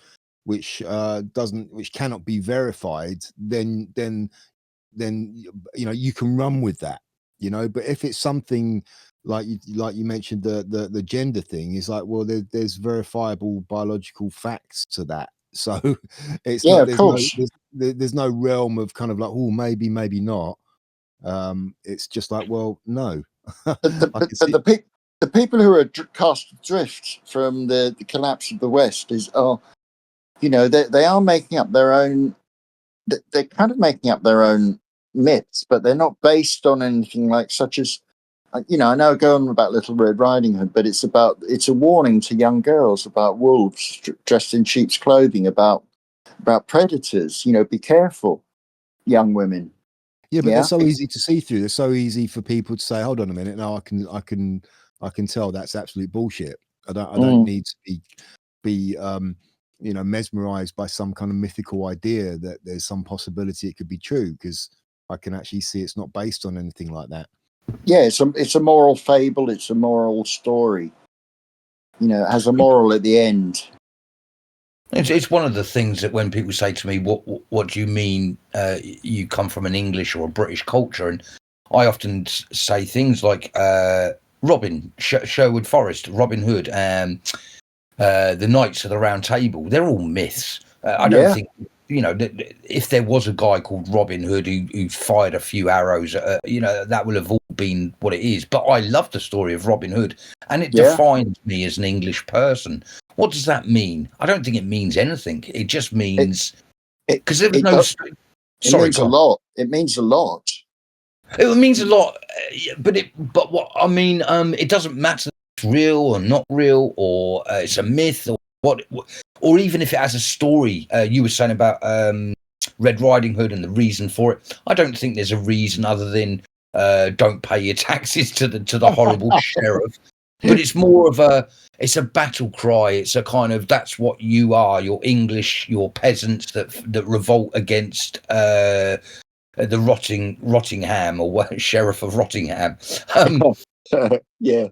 cannot be verified, then you can run with that, But if it's something like you mentioned, the gender thing is like, well, there's verifiable biological facts to that, so it's not. There's no realm of kind of like, oh, maybe not. It's just like, well, no. But the people who are cast adrift from the collapse of the West they are making up their own. They're kind of making up their own myths, but they're not based on anything like such as, I know I go on about Little Red Riding Hood, but it's a warning to young girls about wolves dressed in sheep's clothing, about predators. Be careful, young women. Yeah, but they're so easy to see through. They're so easy for people to say, "Hold on a minute, no, I can tell that's absolute bullshit. I don't need to be mesmerized by some kind of mythical idea that there's some possibility it could be true, because I can actually see it's not based on anything like that." Yeah, it's a moral fable. It's a moral story. It has a moral at the end. It's one of the things that when people say to me, what do you mean you come from an English or a British culture? And I often say things like Sherwood Forest, Robin Hood, and the Knights of the Round Table. They're all myths. I don't think, if there was a guy called Robin Hood who fired a few arrows, that will have all been what it is. But I love the story of Robin Hood, and it defines me as an English person. What does that mean? I don't think it means anything. It just means because there was no. Sorry, it means a lot. It means a lot. It means a lot, but what I mean, it doesn't matter if it's real or not real, or it's a myth, or what, or even if it has a story. You were saying about Red Riding Hood and the reason for it. I don't think there's a reason other than don't pay your taxes to the horrible sheriff. But it's more of it's a battle cry. It's a kind of, that's what you are. You're English. You're peasants that revolt against the Rottingham or Sheriff of Rottingham. Yeah.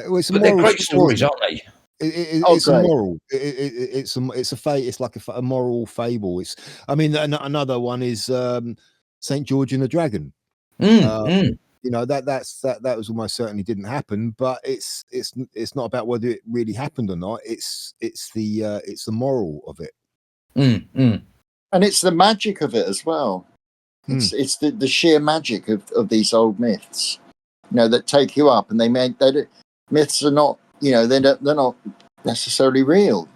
Well, but they're great stories, aren't they? It's a moral. It's like a moral fable. Another one is St. George and the Dragon. That was almost certainly didn't happen, but it's not about whether it really happened or not. It's the moral of it, and it's the magic of it as well. It's the sheer magic of these old myths, that take you up, and myths are not, they're not necessarily real.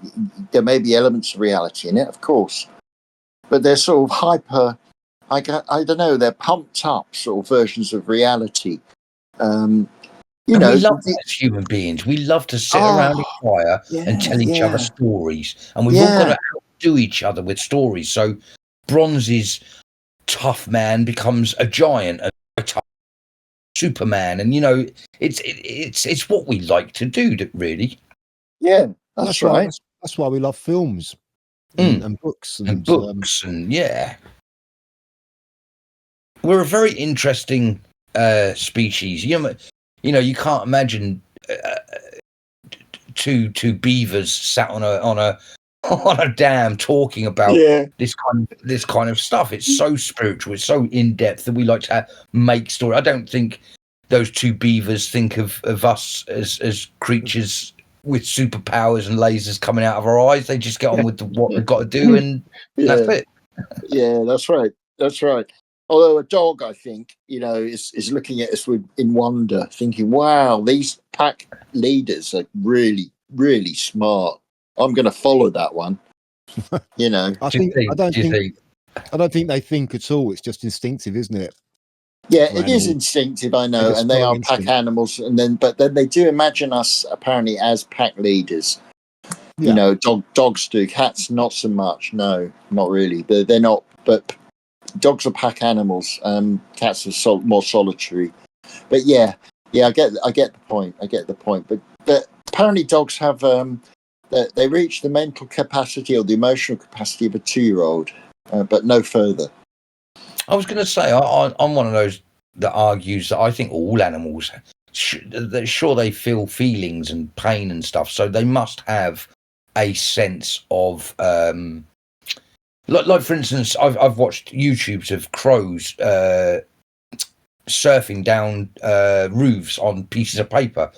There may be elements of reality in it, of course, but they're sort of hyper. I don't know. They're pumped up sort of versions of reality. We love that as human beings. We love to sit around a fire and tell each other stories, and we've all got to outdo each other with stories. So, Bronze's tough man becomes a giant, a tough Superman, and it's what we like to do. Really, that's right. That's why we love films and books and books, and we're a very interesting species. You can't imagine two beavers sat on a dam talking about this kind of stuff. It's so spiritual. It's so in depth that we like to make story. I don't think those two beavers think of us as creatures with superpowers and lasers coming out of our eyes. They just get on with what they've got to do, and that's it. Yeah, that's right. That's right. Although a dog, I think, is looking at us in wonder, thinking, "Wow, these pack leaders are really, really smart. I'm going to follow that one." I don't think they think at all. It's just instinctive, isn't it? Yeah, it is instinctive, I know, and they are pack animals. But then they do imagine us apparently as pack leaders. Yeah. Dogs do. Cats, not so much. No, not really. They're not. But dogs are pack animals. Cats are more solitary. But yeah, I get the point. But apparently dogs have they reach the mental capacity or the emotional capacity of a 2-year-old, but no further. I was going to say I'm one of those that argues that I think all animals, sure they feel feelings and pain and stuff, so they must have a sense of like for instance, I've watched YouTubes of crows surfing down roofs on pieces of paper,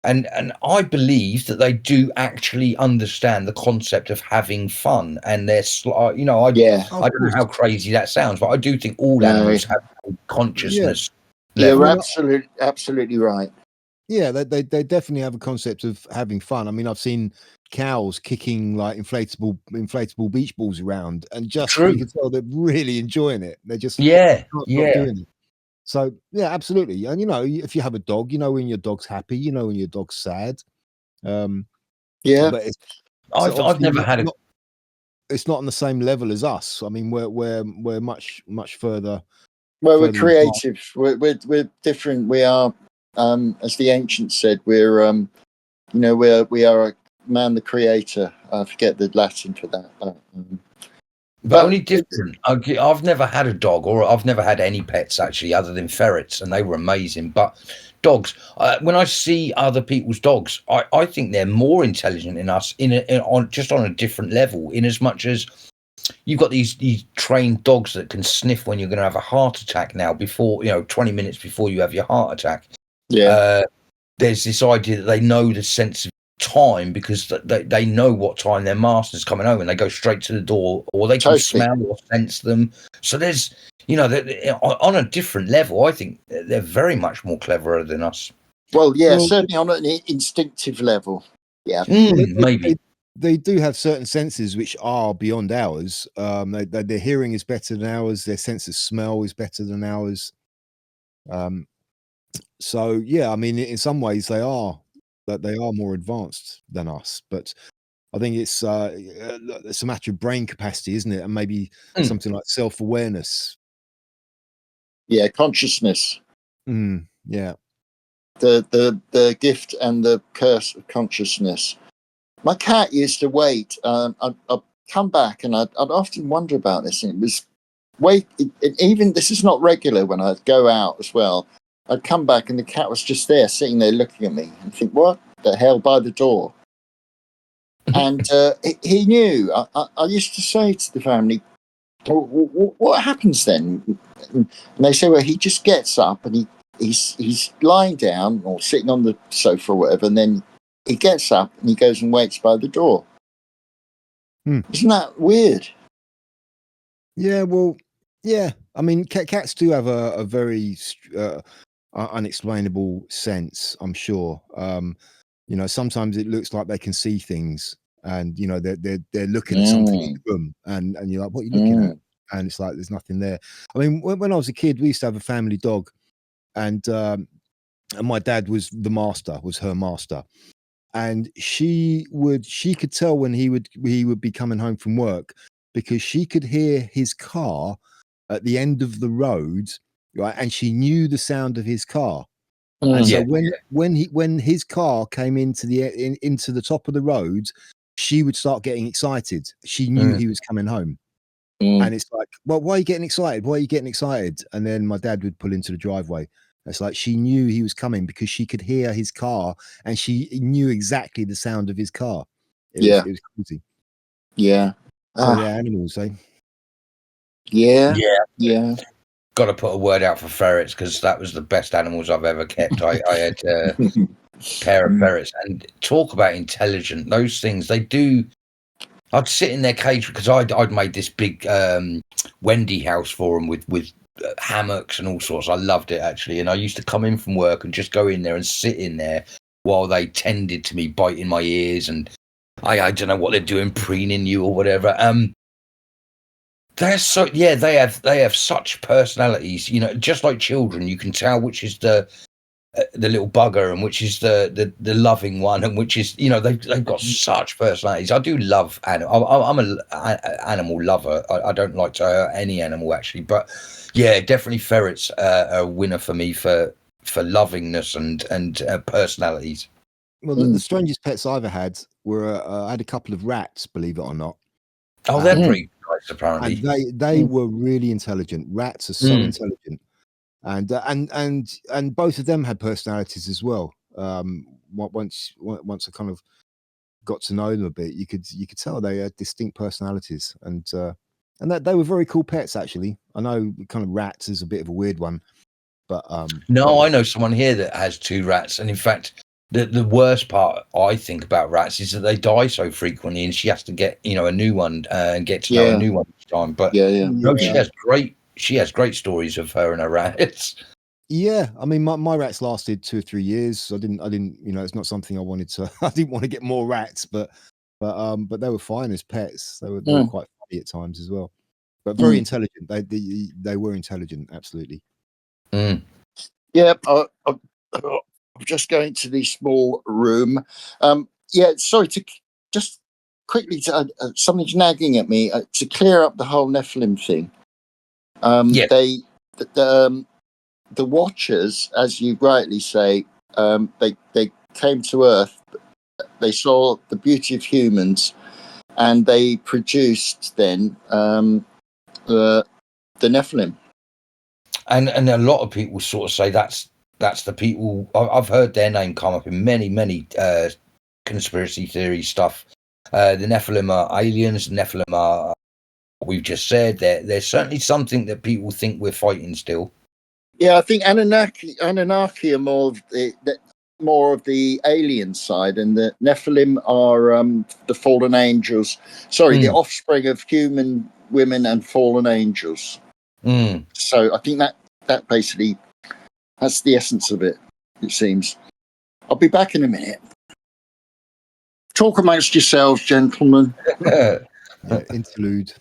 and I believe that they do actually understand the concept of having fun, and they're I don't know how crazy that sounds, but I do think all animals have consciousness. Yeah, you're absolutely right. Yeah, they definitely have a concept of having fun. I mean, I've seen cows kicking like inflatable beach balls around, and just you can tell they're really enjoying it. They're just not doing it. So yeah, absolutely. And if you have a dog, when your dog's happy, when your dog's sad. But I've never had it. It's not on the same level as us. I mean, we're much further. Well, we're creative. We're different. We are, as the ancients said, we are a man, the creator. I forget the Latin for that. But only different. I've never had a dog, or I've never had any pets actually, other than ferrets, and they were amazing. But dogs, when I see other people's dogs, I think they're more intelligent than us on a different level. In as much as you've got these trained dogs that can sniff when you're going to have a heart attack now, before 20 minutes before you have your heart attack. Yeah. There's this idea that they know the sense of time because they know what time their master's coming home, and they go straight to the door, or they can smell or sense them. So there's on a different level. I think they're very much more cleverer than us. Well, certainly on an instinctive level. Yeah, maybe they do have certain senses which are beyond ours. Their hearing is better than ours. Their sense of smell is better than ours. So yeah, I mean, in some ways they are more advanced than us, but I think it's a matter of brain capacity, isn't it? And maybe something like self-awareness. Yeah, consciousness. Yeah. The gift and the curse of consciousness. My cat used to wait. I'd come back and I'd often wonder about this. And it was even this is not regular when I go out as well. I'd come back and the cat was just there, sitting there looking at me, and think, "What the hell?" by the door. And he knew. I used to say to the family, "What happens then?" And they say, "Well, he just gets up and he's lying down or sitting on the sofa or whatever, and then he gets up and he goes and waits by the door." Isn't that weird? Yeah, well, yeah. I mean, cats do have a very unexplainable sense, I'm sure. Sometimes it looks like they can see things, and they're looking at something in the room, and you're like, "What are you looking at?" And it's like there's nothing there. I mean, when I was a kid, we used to have a family dog, and my dad was her master, and she could tell when he would be coming home from work, because she could hear his car at the end of the road, right? And she knew the sound of his car. And so when his car came into the top of the road, she would start getting excited. She knew he was coming home. And it's like, "Well, why are you getting excited? Why are you getting excited?" And then my dad would pull into the driveway. It's like she knew he was coming because she could hear his car, and she knew exactly the sound of his car. It was crazy. Yeah. So yeah, animals, eh? Yeah. Got to put a word out for ferrets, because that was the best animals I've ever kept. I had pair of ferrets. And talk about intelligent. Those things, they do. I'd sit in their cage because I'd made this big Wendy house for them with hammocks and all sorts. I loved it, actually. And I used to come in from work and just go in there and sit in there while they tended to me, biting my ears. And I don't know what they're doing, preening you or whatever. They're so, yeah, they have such personalities, just like children. You can tell which is the little bugger and which is the loving one, and which is, they've got such personalities. I do love animal. I'm an animal lover. I don't like to hurt any animal, actually, but yeah, definitely ferrets are a winner for me for lovingness and personalities. Well, the strangest pets I ever had were I had a couple of rats, believe it or not. Oh, they're pretty nice, apparently. And they were really intelligent. Rats are so intelligent. And both of them had personalities as well. Once I kind of got to know them a bit, you could tell they had distinct personalities, and that they were very cool pets, actually. I know kind of rats is a bit of a weird one, but I know someone here that has 2 rats, and in fact, the worst part I think about rats is that they die so frequently, and she has to get a new one and get to know a new one each time. But no, she has great stories of her and her rats. Yeah, I mean, my rats lasted 2 or 3 years. I didn't, it's not something I wanted to. I didn't want to get more rats, but they were fine as pets. They were quite funny at times as well, but very intelligent. They were intelligent, absolutely. Yeah, I'm just going to the small room. Sorry to just quickly. Something's nagging at me to clear up the whole Nephilim thing. The Watchers, as you rightly say, they came to Earth. They saw the beauty of humans, and they produced then the Nephilim. And a lot of people sort of say that's the people. I've heard their name come up in many conspiracy theory stuff. The Nephilim are aliens. Nephilim are, we've just said, there's certainly something that people think we're fighting still. Yeah, I think Anunnaki are more of the alien side, and the Nephilim are the fallen angels. Sorry, the offspring of human women and fallen angels. So I think that basically, that's the essence of it, it seems. I'll be back in a minute. Talk amongst yourselves, gentlemen. Interlude.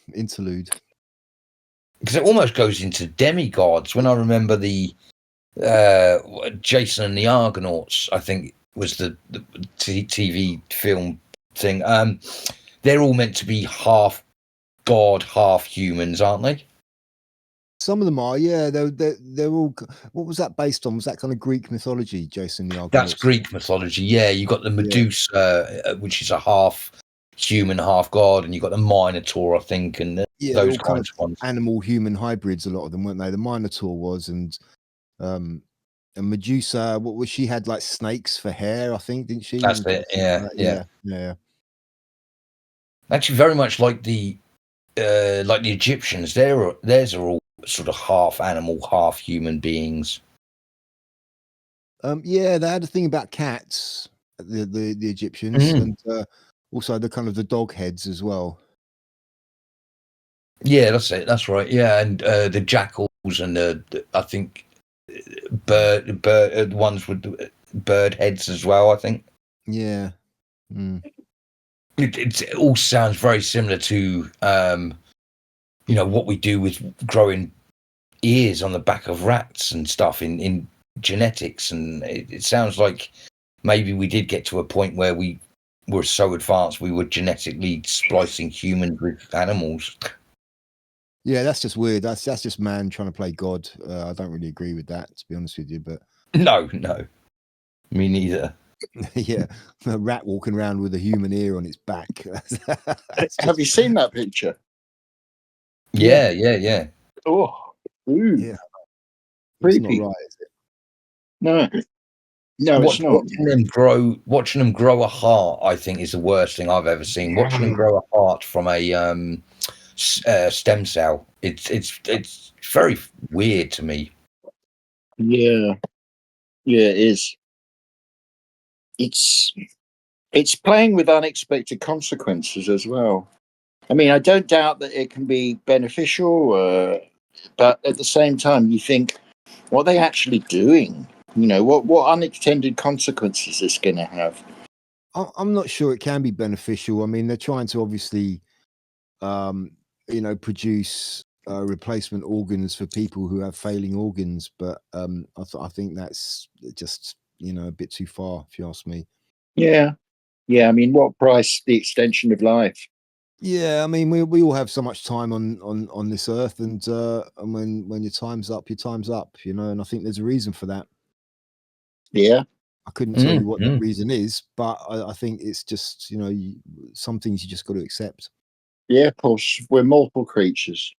Because it almost goes into demigods. When I remember the Jason and the Argonauts, I think was the TV film thing. They're all meant to be half god, half humans, aren't they? Some of them are, yeah. They're all. What was that based on? Was that kind of Greek mythology, Jason the Argonauts? That's Greek mythology, yeah. You got the Medusa, which is a half human, half god, and you got the Minotaur, I think, and those kinds of ones. Animal-human hybrids, a lot of them, weren't they? The Minotaur was, and Medusa. What was she? Had like snakes for hair, I think, didn't she? That's it. Yeah. Actually, very much like the Egyptians. Theirs are all sort of half animal, half human beings. Yeah, they had a thing about cats, the Egyptians, and also the kind of the dog heads as well. Yeah, that's it. That's right. Yeah, and the jackals and the I think bird ones with bird heads as well, I think. Yeah. It all sounds very similar to what we do with growing ears on the back of rats and stuff in genetics, and it sounds like maybe we did get to a point where we were so advanced we were genetically splicing humans with animals. Yeah, that's just weird. That's just man trying to play God. I don't really agree with that, to be honest with you. But no, me neither. Yeah, a rat walking around with a human ear on its back. Have you seen that picture? Yeah. Oh, yeah. Creepy. It's not right, is it? No, it's not. Watching them grow a heart, I think, is the worst thing I've ever seen. Watching them grow a heart from a stem cell, it's very weird to me. Yeah, it is. it's playing with unexpected consequences as well. I mean, I don't doubt that it can be beneficial, but at the same time, you think, what are they actually doing? You know, what unintended consequences is this going to have? I'm not sure it can be beneficial. I mean, they're trying to obviously, produce replacement organs for people who have failing organs, but I think that's just a bit too far, if you ask me. Yeah. I mean, what price the extension of life? Yeah, I mean, we all have so much time on this earth, and when your time's up, and I think there's a reason for that. Yeah. I couldn't tell you what that reason is, but I think it's just some things you just got to accept. Yeah, of course, we're mortal creatures.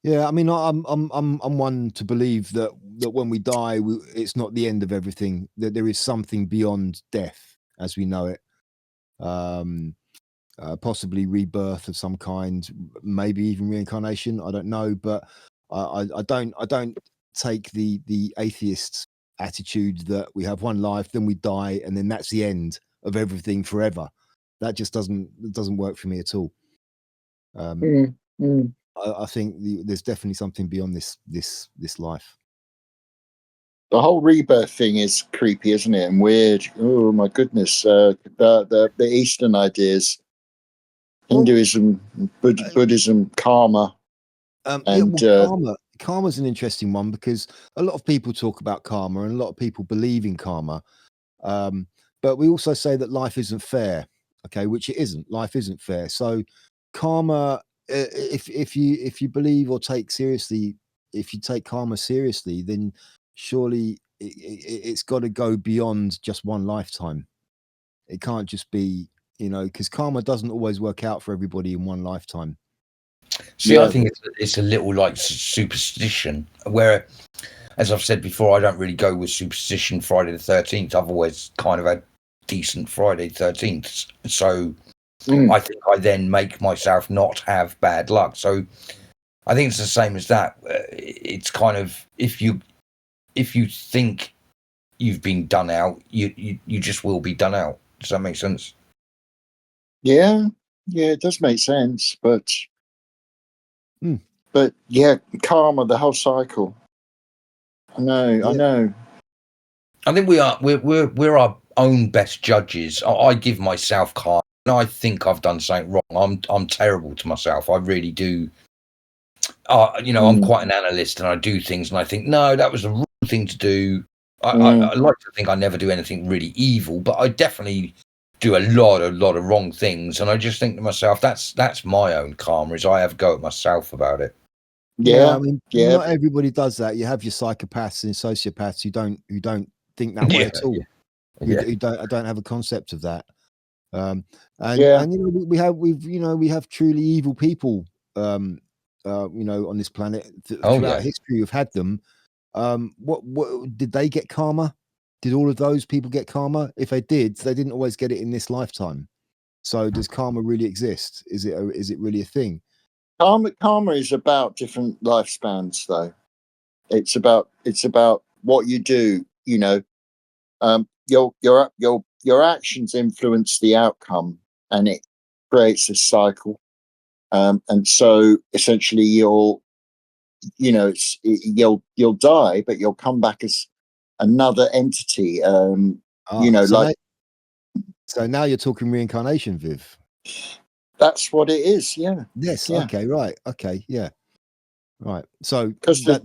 Yeah, I mean, I'm one to believe that when we die, it's not the end of everything. That there is something beyond death as we know it. Possibly rebirth of some kind, maybe even reincarnation. I don't know, but I don't take the atheist attitude that we have one life, then we die, and then that's the end of everything forever. That just doesn't work for me at all. I think there's definitely something beyond this life. The whole rebirth thing is creepy, isn't it? And weird. Oh my goodness. The Eastern ideas, Hinduism, Buddhism, karma. Karma's an interesting one because a lot of people talk about karma and a lot of people believe in karma. But we also say that life isn't fair, okay, which it isn't. Life isn't fair. So karma, if you believe or take seriously, if you take karma seriously, then surely it's got to go beyond just one lifetime. It can't just be, because karma doesn't always work out for everybody in one lifetime. See, I think it's a little like superstition, where, as I've said before, I don't really go with superstition Friday the 13th. I've always kind of had decent Friday the 13th. So I think I then make myself not have bad luck. So I think it's the same as that. It's kind of, if you think you've been done out, you just will be done out. Does that make sense? Yeah, it does make sense, but yeah, karma, the whole cycle. I know. I think we're our own best judges. I give myself karma, and I think I've done something wrong. I'm terrible to myself. I really do. I'm quite an analyst, and I do things, and I think, no, that was the wrong thing to do. I like to think I never do anything really evil, but I definitely do a lot of wrong things, and I just think to myself, that's my own karma. Is I have a go at myself about it. Yeah, I mean, not everybody does that. You have your psychopaths and sociopaths who don't think that way at all. Who don't have a concept of that. And we have truly evil people on this planet throughout history. We've had them. What did they get karma? Did all of those people get karma? If they did, they didn't always get it in this lifetime. So does karma really exist? Is it really a thing? Karma is about different lifespans, though. It's about what you do. Your actions influence the outcome, and it creates this cycle. And so essentially, you'll die, but you'll come back as another entity. So now you're talking reincarnation, Viv. That's what it is. Yeah. Yes. Yeah. Okay. Right. Okay. Yeah. Right. So because the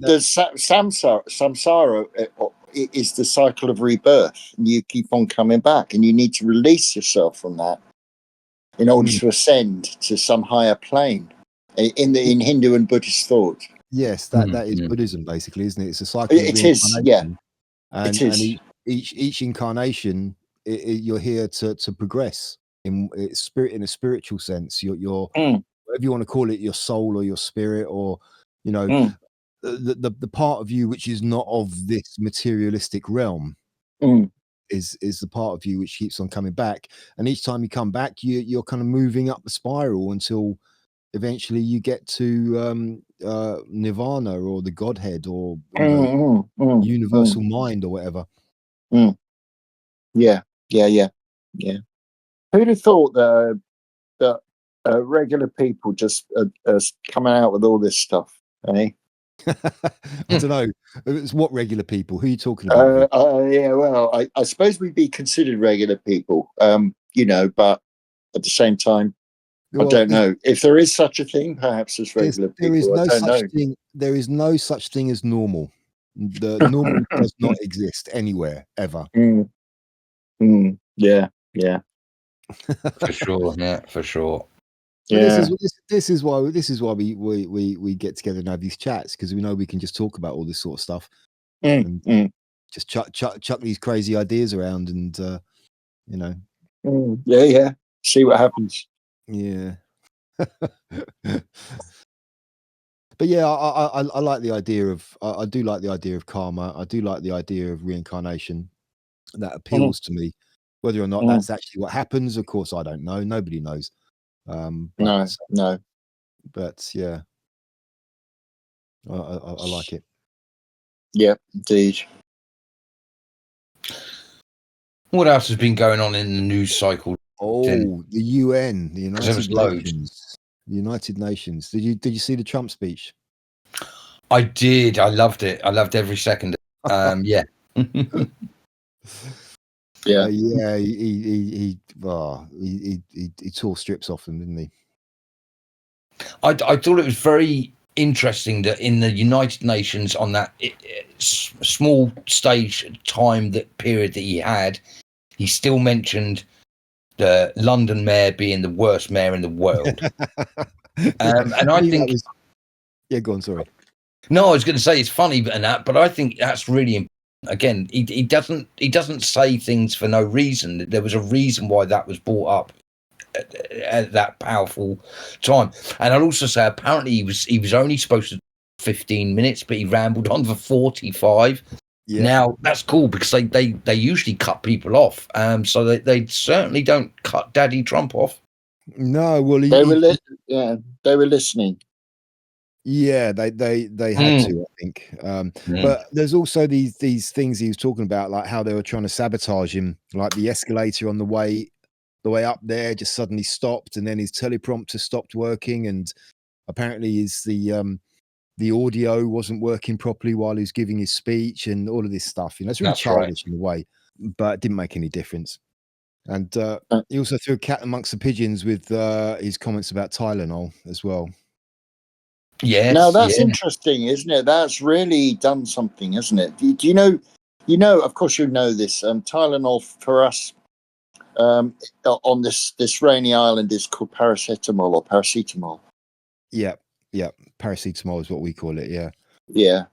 samsara is the cycle of rebirth, and you keep on coming back, and you need to release yourself from that in order to ascend to some higher plane in Hindu and Buddhist thought. Yes, that is Buddhism, basically, isn't it? It's a cycle of reincarnation. Is, yeah. And each incarnation, you're here to progress in a spiritual sense. You're whatever you want to call it, your soul or your spirit, or the part of you which is not of this materialistic realm. Is the part of you which keeps on coming back, and each time you come back, you're kind of moving up the spiral until eventually you get to nirvana or the Godhead or universal mind or whatever. Yeah, yeah. Who'd have thought that regular people just are coming out with all this stuff, eh? I don't know. It's what regular people? Who are you talking about? Yeah, well, I suppose we'd be considered regular people, but at the same time, I don't know if there is such a thing, perhaps as regular there is people. no I don't know. such thing. There is no such thing as normal. The normal does not exist anywhere ever. Yeah. For sure. Yeah, for sure. But Yeah. this is why we get together and have these chats, because we know we can just talk about all this sort of stuff and just chuck these crazy ideas around, and Yeah. See what happens. Yeah. But yeah, I like the idea of I do like the idea of karma. I do like the idea of reincarnation. That appeals to me. Whether or not that's actually what happens, of course, I don't know. Nobody knows. No. But yeah, I like it. Yeah, indeed. What else has been going on in the news cycle? Oh, the UN, the was United loads. Nations. The United Nations. Did you see the Trump speech? I did. I loved it. I loved every second. Yeah. Yeah. Yeah. He tore strips off them, didn't he? I thought it was very interesting that in the United Nations, on that small stage time, that period that he had, he still mentioned the London mayor being the worst mayor in the world. And I think yeah, go on, sorry. No, I was going to say it's funny and that, but I think that's really important. Again, he doesn't say things for no reason. There was a reason why that was brought up at that powerful time. And I'd also say apparently he was only supposed to 15 minutes, but he rambled on for 45. Yeah. Now that's cool, because they usually cut people off. So they certainly don't cut Daddy Trump off. No, well, they were listening. Yeah, they had to, I think. But there's also these things he was talking about, like how they were trying to sabotage him, like the escalator on the way up there just suddenly stopped, and then his teleprompter stopped working, and apparently the audio wasn't working properly while he was giving his speech, and all of this stuff. It's really childish in a way, but it didn't make any difference. And he also threw a cat amongst the pigeons with his comments about Tylenol as well. Yes. Now that's interesting, isn't it? That's really done something, isn't it? Do you know? Of course, you know this. Tylenol for us on this rainy island is called paracetamol. Yeah, paracetamol is what we call it. Yeah.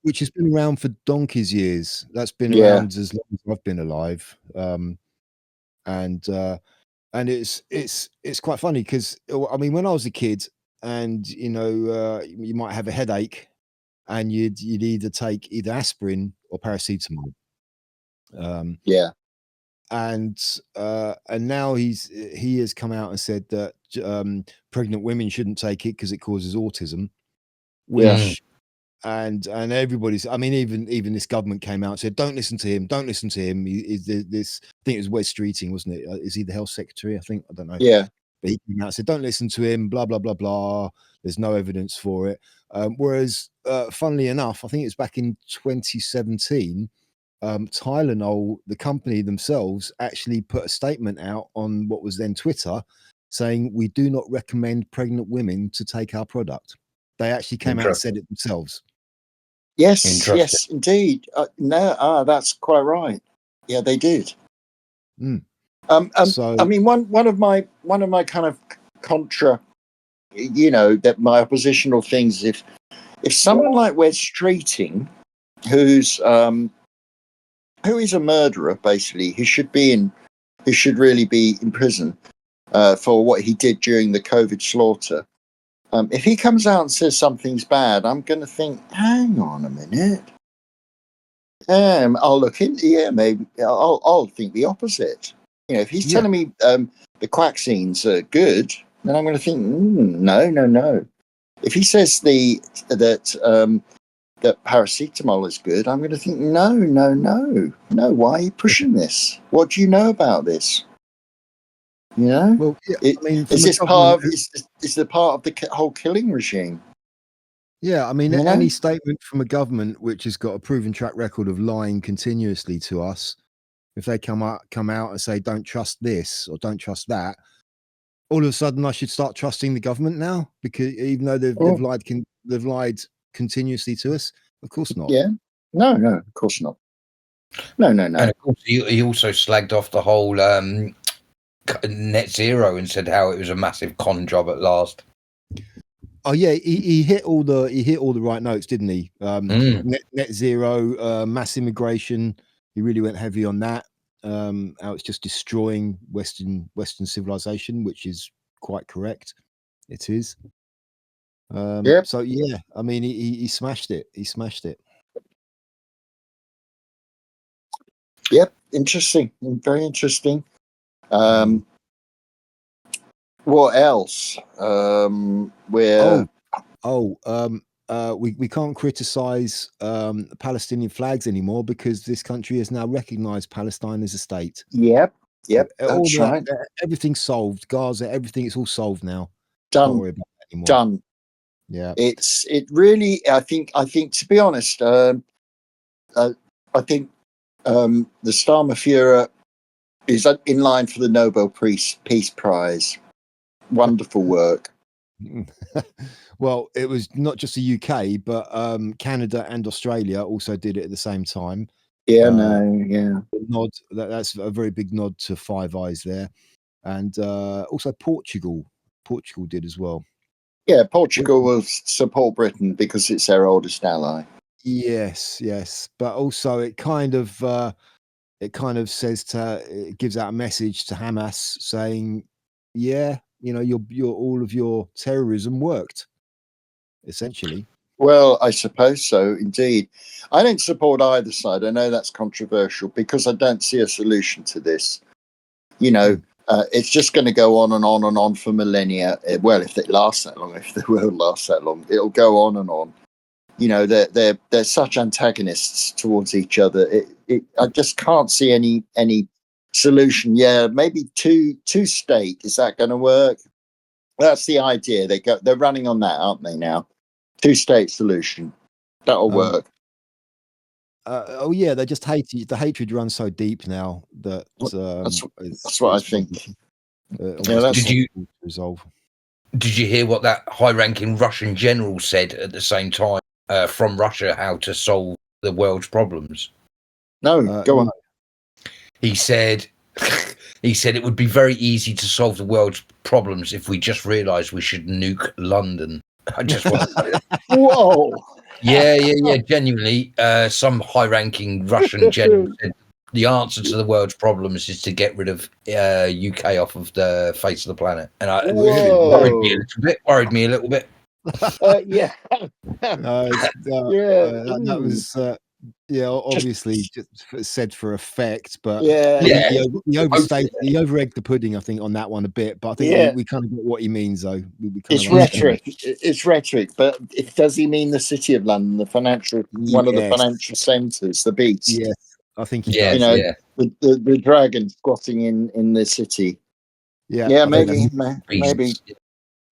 Which has been around for donkey's years. That's been around as long as I've been alive. And it's quite funny, because I mean, when I was a kid, and you might have a headache, and you'd either take either aspirin or paracetamol. And now he has come out and said that pregnant women shouldn't take it because it causes autism. Which and everybody's, I mean, even this government came out and said, don't listen to him. Is this, I think it was Wes Streeting, wasn't it? Is he the health secretary? I think, I don't know. Yeah. But he came out and said, don't listen to him, blah, blah, blah, blah. There's no evidence for it. Whereas, funnily enough, I think it's back in 2017, Tylenol, the company themselves, actually put a statement out on what was then Twitter saying, we do not recommend pregnant women to take our product. They actually came out and said it themselves. Yes, indeed. That's quite right. Yeah, they did. So, I mean, one of my kind of contra, that my oppositional things, if someone like Wes Streeting, who is a murderer, basically, who should really be in prison for what he did during the COVID slaughter. If he comes out and says something's bad, I'm going to think, hang on a minute. I'll look into, maybe I'll think the opposite. If he's telling me the quack scenes are good, then I'm going to think, no. If he says that that paracetamol is good, I'm going to think, no. Why are you pushing this? What do you know about this? You know, Well, yeah, I mean, is from a this government, is the part of the whole killing regime? yeah, I mean, You know? any statement from a government which has got a proven track record of lying continuously to us, if they come out and say don't trust this or don't trust that, all of a sudden I should start trusting the government now, because even though they've lied continuously to us. Of course not. Yeah, no, of course not. No. And of course, he also slagged off the whole net zero and said how it was a massive con job at last. Oh yeah, he hit all the right notes, didn't he? Net zero, mass immigration. He really went heavy on that. How it's just destroying Western civilization, which is quite correct. It is. So yeah, I mean, he smashed it. He smashed it. Yep, interesting, very interesting. What else? We can't criticize Palestinian flags anymore because this country has now recognized Palestine as a state. Yep, So that's right. Everything's solved. Gaza, everything, it's all solved now. Done. Can't worry about that anymore. Done. Yeah. It really, I think to be honest, I think the Stammerführer is in line for the Nobel Peace Prize. Wonderful work. Well, it was not just the UK, but Canada and Australia also did it at the same time. Yeah, Nod. That's a very big nod to Five Eyes there, and also Portugal. Portugal did as well. Yeah, Portugal will support Britain because it's their oldest ally. Yes, but also it kind of says it gives out a message to Hamas saying, yeah, you know, your all of your terrorism worked, essentially. Well, I suppose so, indeed. I don't support either side. I know that's controversial because I don't see a solution to this. You know, it's just going to go on and on and on for millennia. Well, if it lasts that long, if the world lasts that long, it'll go on and on. You know, they're such antagonists towards each other. I just can't see any solution. Yeah, maybe two state. Is that going to work? That's the idea. They're running on that, aren't they now? 2-state solution. That'll work. Yeah, they just hate the hatred runs so deep now that that's what I think. Did you resolve? Did you hear what that high-ranking Russian general said at the same time from Russia how to solve the world's problems? No, go on. He said it would be very easy to solve the world's problems if we just realised we should nuke London. I just want to Whoa. Yeah. Genuinely, some high-ranking Russian general said the answer to the world's problems is to get rid of UK off of the face of the planet, and it worried me a little bit. Yeah. That was obviously just said for effect, but he overstated, he over-egged the pudding, I think, on that one a bit. But I think we kind of get what he means, though. It's rhetoric. It's rhetoric, but does he mean the city of London, the financial one of the financial centres, the beast? Yes, I think he does. You know, the dragon squatting in the city. Yeah, maybe.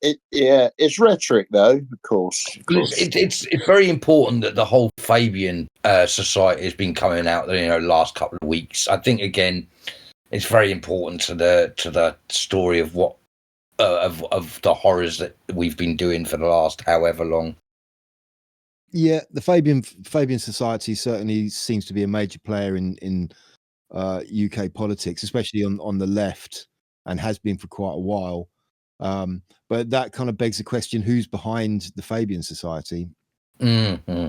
It's rhetoric, though. Of course. It's very important that the whole Fabian society has been coming out, last couple of weeks. I think again, it's very important to the story of what of the horrors that we've been doing for the last however long. Yeah, the Fabian Society certainly seems to be a major player in UK politics, especially on the left, and has been for quite a while. But that kind of begs the question: who's behind the Fabian Society? Mm-hmm.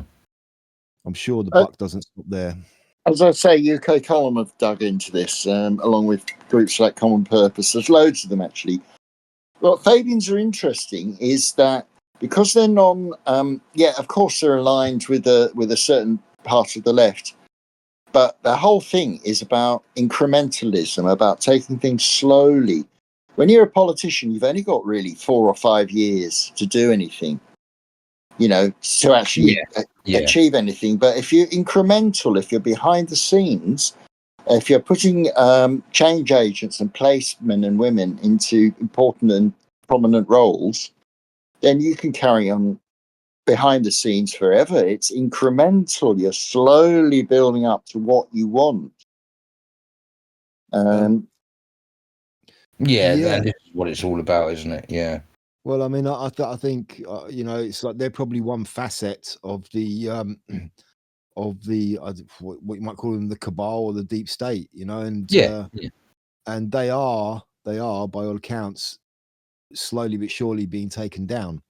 I'm sure the buck doesn't stop there. As I say, UK Column have dug into this, along with groups like Common Purpose. There's loads of them, actually. What Fabians are interesting is that because they're of course they're aligned with a certain part of the left, but the whole thing is about incrementalism, about taking things slowly. When you're a politician, you've only got really 4 or 5 years to do anything, to actually achieve anything. But if you're incremental, if you're behind the scenes, if you're putting change agents and placemen and women into important and prominent roles, then you can carry on behind the scenes forever. It's incremental. You're slowly building up to what you want. Yeah, Yeah. and this is what it's all about, isn't it? Yeah. Well, I mean, I think you know, it's like they're probably one facet of the what you might call them, the cabal or the deep state, you know, and and they are by all accounts slowly but surely being taken down,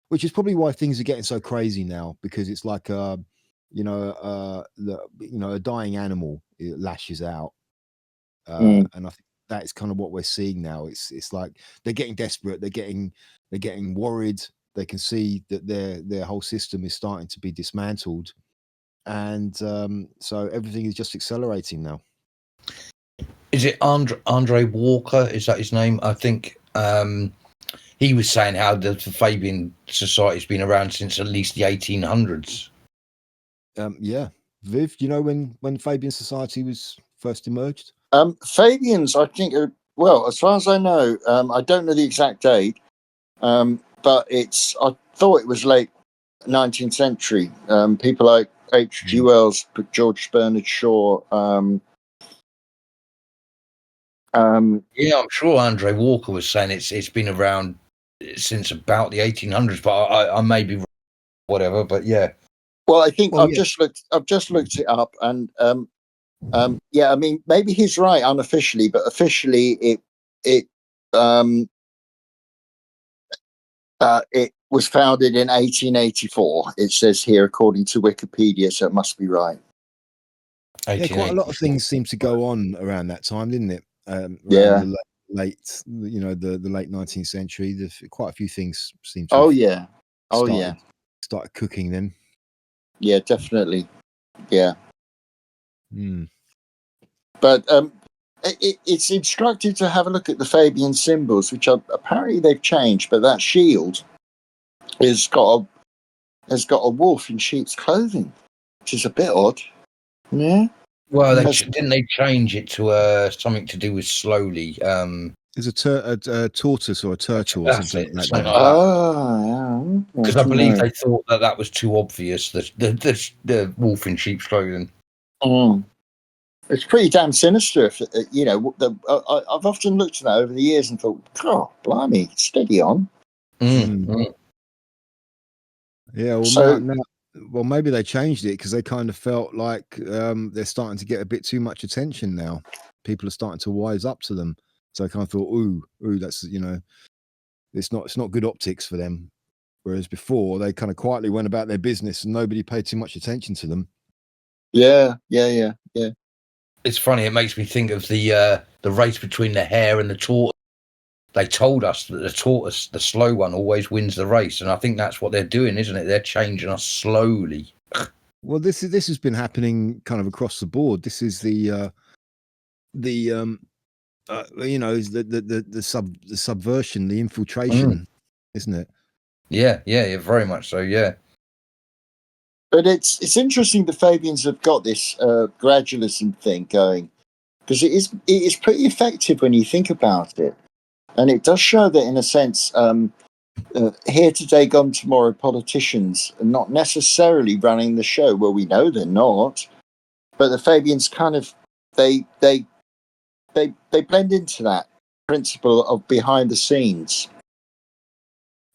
which is probably why things are getting so crazy now, because it's like a dying animal, it lashes out, and I think that is kind of what we're seeing now. It's like they're getting desperate, they're getting worried, they can see that their whole system is starting to be dismantled, and so everything is just accelerating now. Is it Andre Walker? Is that his name? I think he was saying how the Fabian Society's been around since at least the 1800s. Yeah, Viv, do you know when Fabian Society was first emerged? Fabians, I think, well, as far as I know, I don't know the exact date, but I thought it was late 19th century. People like H.G. Wells, George Bernard Shaw. Yeah, I'm sure Andre Walker was saying it's been around since about the 1800s, but I may be whatever. But yeah. Well, I think I've just looked it up, and yeah, I mean, maybe he's right unofficially, but officially it was founded in 1884. It says here, according to Wikipedia, so it must be right. Yeah, quite a lot of things seem to go on around that time, didn't it? Yeah. The late, you know, the late 19th century. Quite a few things seem to. Oh yeah. Started cooking then. Yeah, definitely. Yeah. Mm. But it's instructive to have a look at the Fabian symbols, which are apparently they've changed. But that shield has got a wolf in sheep's clothing, which is a bit odd. Yeah. Well, didn't they change it to something to do with slowly? There's a tortoise or a turtle or something like that. Oh, yeah. Because I believe they thought that was too obvious. The wolf in sheep's clothing. It's pretty damn sinister. If you know, I've often looked at that over the years and thought, "God, blimey, steady on." Yeah, well, maybe they changed it because they kind of felt like they're starting to get a bit too much attention now. People are starting to wise up to them, so I kind of thought, "Ooh, that's, you know, it's not good optics for them." Whereas before, they kind of quietly went about their business and nobody paid too much attention to them. Yeah. It's funny. It makes me think of the race between the hare and the tortoise. They told us that the tortoise, the slow one, always wins the race, and I think that's what they're doing, isn't it? They're changing us slowly. Well, this has been happening kind of across the board. This is the you know, the subversion, the infiltration, isn't it? Yeah, very much so. Yeah. But it's interesting the Fabians have got this gradualism thing going, because it is pretty effective when you think about it, and it does show that, in a sense, here today, gone tomorrow politicians are not necessarily running the show. Well, we know they're not, but the Fabians kind of they blend into that principle of behind the scenes.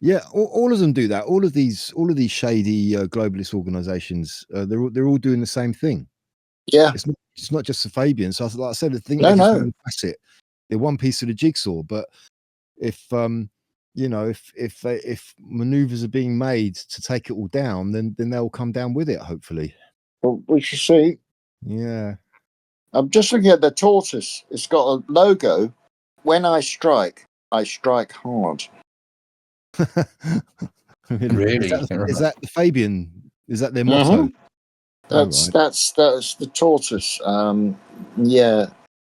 Yeah, all of them do that. All of these shady globalist organizations, they're all doing the same thing. Yeah, it's not just the Fabians. So, like I said, I think no. one facet. They're one piece of the jigsaw. But if you know, if maneuvers are being made to take it all down, then they'll come down with it. Hopefully. Well, we shall see. Yeah. I'm just looking at the tortoise. It's got a logo. When I strike hard. Really? Is that the Fabian? Is that their motto? That's the tortoise. Yeah.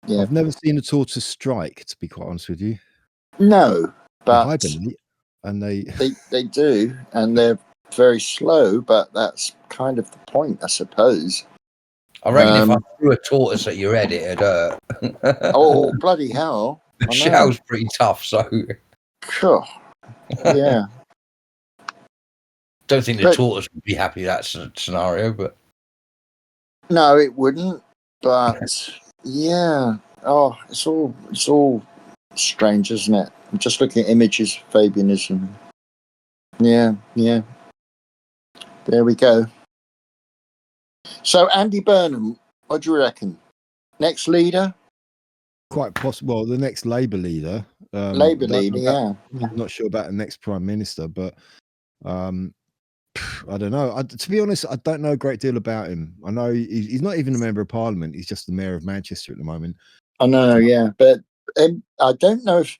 I've never seen a tortoise strike, to be quite honest with you. No, but they hibernate, and they do, and they're very slow, but that's kind of the point, I suppose. I reckon if I threw a tortoise at your head, it'd hurt. Oh, bloody hell. The shell's pretty tough, so... Cool. Yeah. Don't think the tortoise would be happy that scenario, but... No, it wouldn't. But, yeah. Oh, it's all strange, isn't it? I'm just looking at images of Fabianism. Yeah. There we go. So, Andy Burnham, what do you reckon? Next leader? Quite possible. Well, the next Labour leader. Labour leader, yeah. I'm not sure about the next Prime Minister, but I don't know. To be honest, I don't know a great deal about him. I know he's not even a member of Parliament. He's just the mayor of Manchester at the moment. I know, yeah. But I don't know if...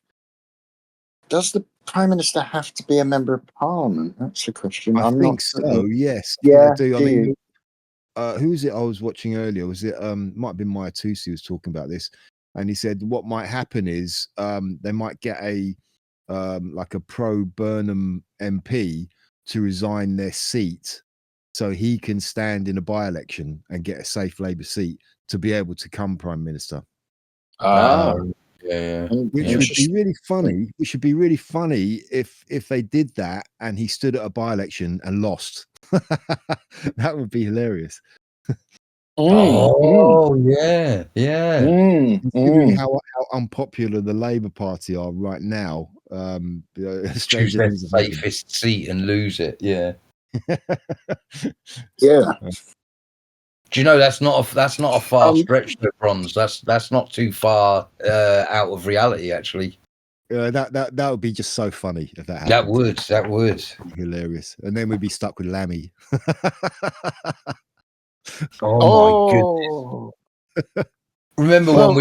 Does the Prime Minister have to be a member of Parliament? That's the question. I think so, yes. Yeah, I do. I mean, who was it I was watching earlier? Was it might have been Maya Tusi was talking about this, and he said what might happen is they might get a like a pro Burnham MP to resign their seat so he can stand in a by-election and get a safe Labour seat to be able to come Prime Minister. Yeah. Which would be really funny. It should be really funny if they did that and he stood at a by-election and lost. That would be hilarious. Yeah. Considering how unpopular the Labour Party are right now, choose their safest seat and lose it. Yeah. Yeah. Do you know that's not a far stretch to Bronze? That's not too far out of reality, actually. That would be just so funny if that happened. That would hilarious, and then we'd be stuck with Lammy. Oh my goodness! Remember when